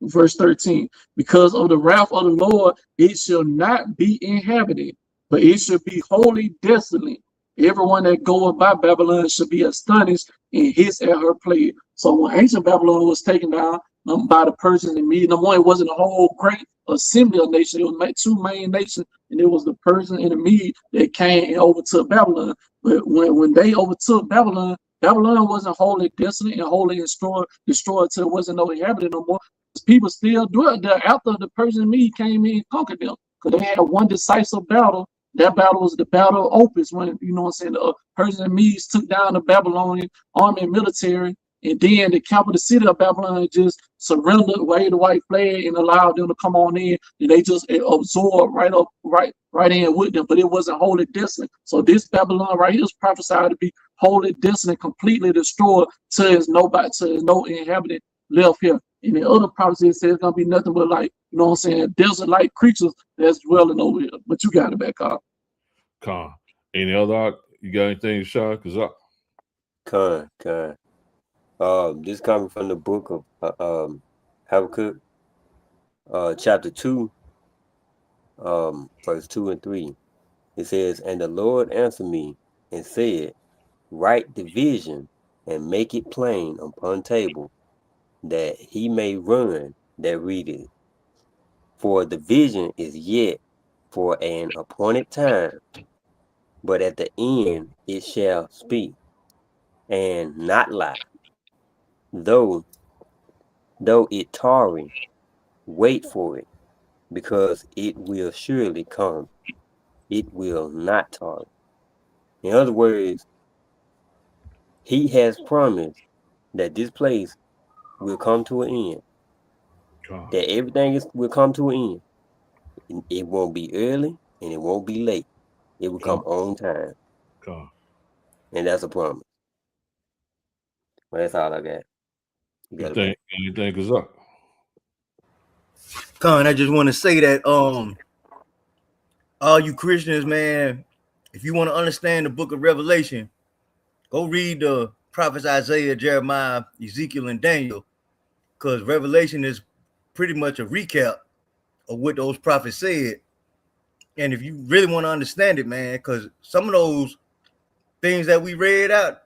verse 13, because of the wrath of the Lord, it shall not be inhabited, but it shall be wholly desolate. Everyone that goeth by Babylon shall be astonished and hiss at her plague. So when ancient Babylon was taken down by the Persians and Medes, number one, it wasn't a whole great assembly of nations. It was two main nations, and it was the Persian and the Mede that came and overtook Babylon. But when they overtook Babylon, Babylon wasn't wholly desolate and wholly destroyed till there wasn't no inhabitant no more. People still dwelt there after the Persian and Mede came in and conquered them, because they had one decisive battle. That battle was the Battle of Opis, when, you know what I'm saying, the Persian and Medes took down the Babylonian army and military, and then the capital city of Babylon just surrendered, waved the white flag, and allowed them to come on in, and they just absorbed right in with them, but it wasn't wholly desolate. So this Babylon right here is prophesied to be wholly desolate, completely destroyed, till there's no inhabitant left here. And the other prophecy says it's gonna be nothing but, like, you know what I'm saying, desert-like creatures that's dwelling over here. But you got it back up. Con. Any other? You got anything, Sean? Con. This coming from the book of Habakkuk, chapter 2, verse 2 and 3. It says, and the Lord answered me and said, write the vision and make it plain upon table, that he may run that read it. For the vision is yet for an appointed time, but at the end it shall speak and not lie. Though it tarry, wait for it, because it will surely come. It will not tarry. In other words, he has promised that this place will come to an end. God. That everything will come to an end. It won't be early and it won't be late. It will come on time. God. And that's a promise. Well, that's all I got. Anything is up? Con, I just want to say that all you Christians, man, if you want to understand the book of Revelation, go read the prophets Isaiah, Jeremiah, Ezekiel, and Daniel, because Revelation is pretty much a recap of what those prophets said. And if you really want to understand it, man, because some of those things that we read out,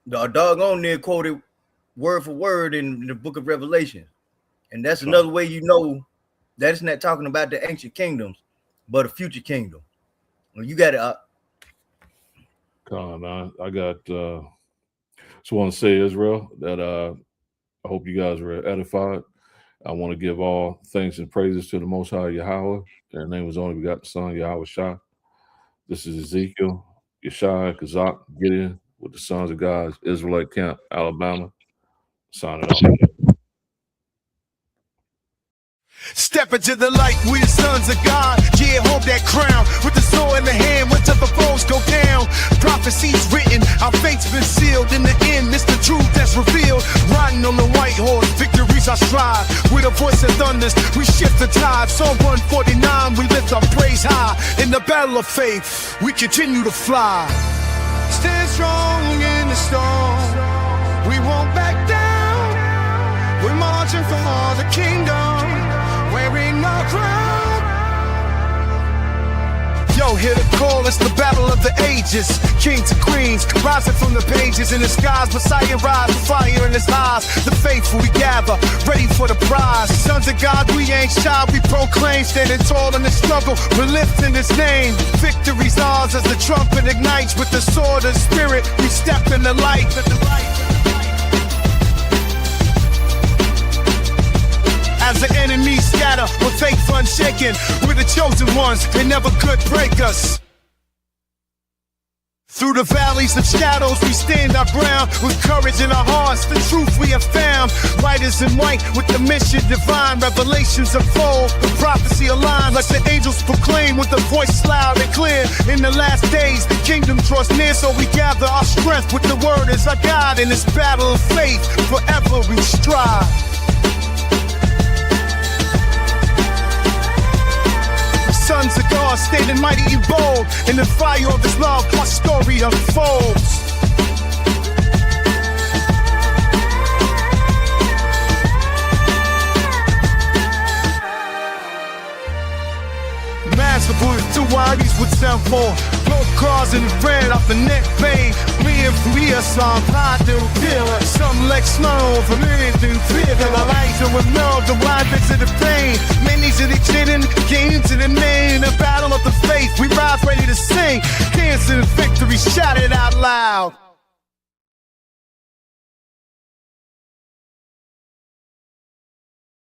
the doggone near quoted word for word in the book of Revelation. And that's another way you know that it's not talking about the ancient kingdoms, but a future kingdom. Well, you got it. Con, I got just want to say, Israel, that I hope you guys were edified. I want to give all thanks and praises to the Most High Yahweh. Their name was only begotten Son, Yahweh Shah. This is Ezekiel, Yeshai, Kazak, Gideon, with the Sons of God's Israelite Camp, Alabama. Signing off. Step into the light, we the sons of God. Yeah, hold that crown with the sword in the hand. Whenever foes go down, prophecies written, our fate's been sealed. In the end, it's the truth that's revealed. Riding on the white horse, victories I strive. With a voice that thunders, we shift the tide. Psalm 149, we lift our praise high. In the battle of faith, we continue to fly. Stand strong in the storm, we won't back down. We're marching for the kingdom, wearing our crown. Yo, hear the call, it's the battle of the ages. Kings and queens, rising from the pages in the skies. Messiah rides, fire in his eyes. The faithful we gather, ready for the prize. Sons of God, we ain't shy, we proclaim. Standing tall in the struggle, we're lifting his name. Victory's ours as the trumpet ignites. With the sword of spirit, we step in the light. As the enemies scatter, with faith unshaken, we're the chosen ones, they never could break us. Through the valleys of shadows, we stand our ground. With courage in our hearts, the truth we have found. Riders in white with the mission divine. Revelations unfold, the prophecy aligns. Like the angels proclaim with the voice loud and clear. In the last days, the kingdom draws near. So we gather our strength with the word as our guide. In this battle of faith, forever we strive. Sons of God, standing mighty and bold. In the fire of his love, our story unfolds. Master with 2 Ys with 7-4. Both cars in red off the neck bay. Me and Fria, some hot new killer. Some like snow for me to feel. The light to a no, the wide bits of the pain. Many to the chittin, gain to the name. The battle of the faith, we rise ready to sing. Dancing victory, shout it out loud.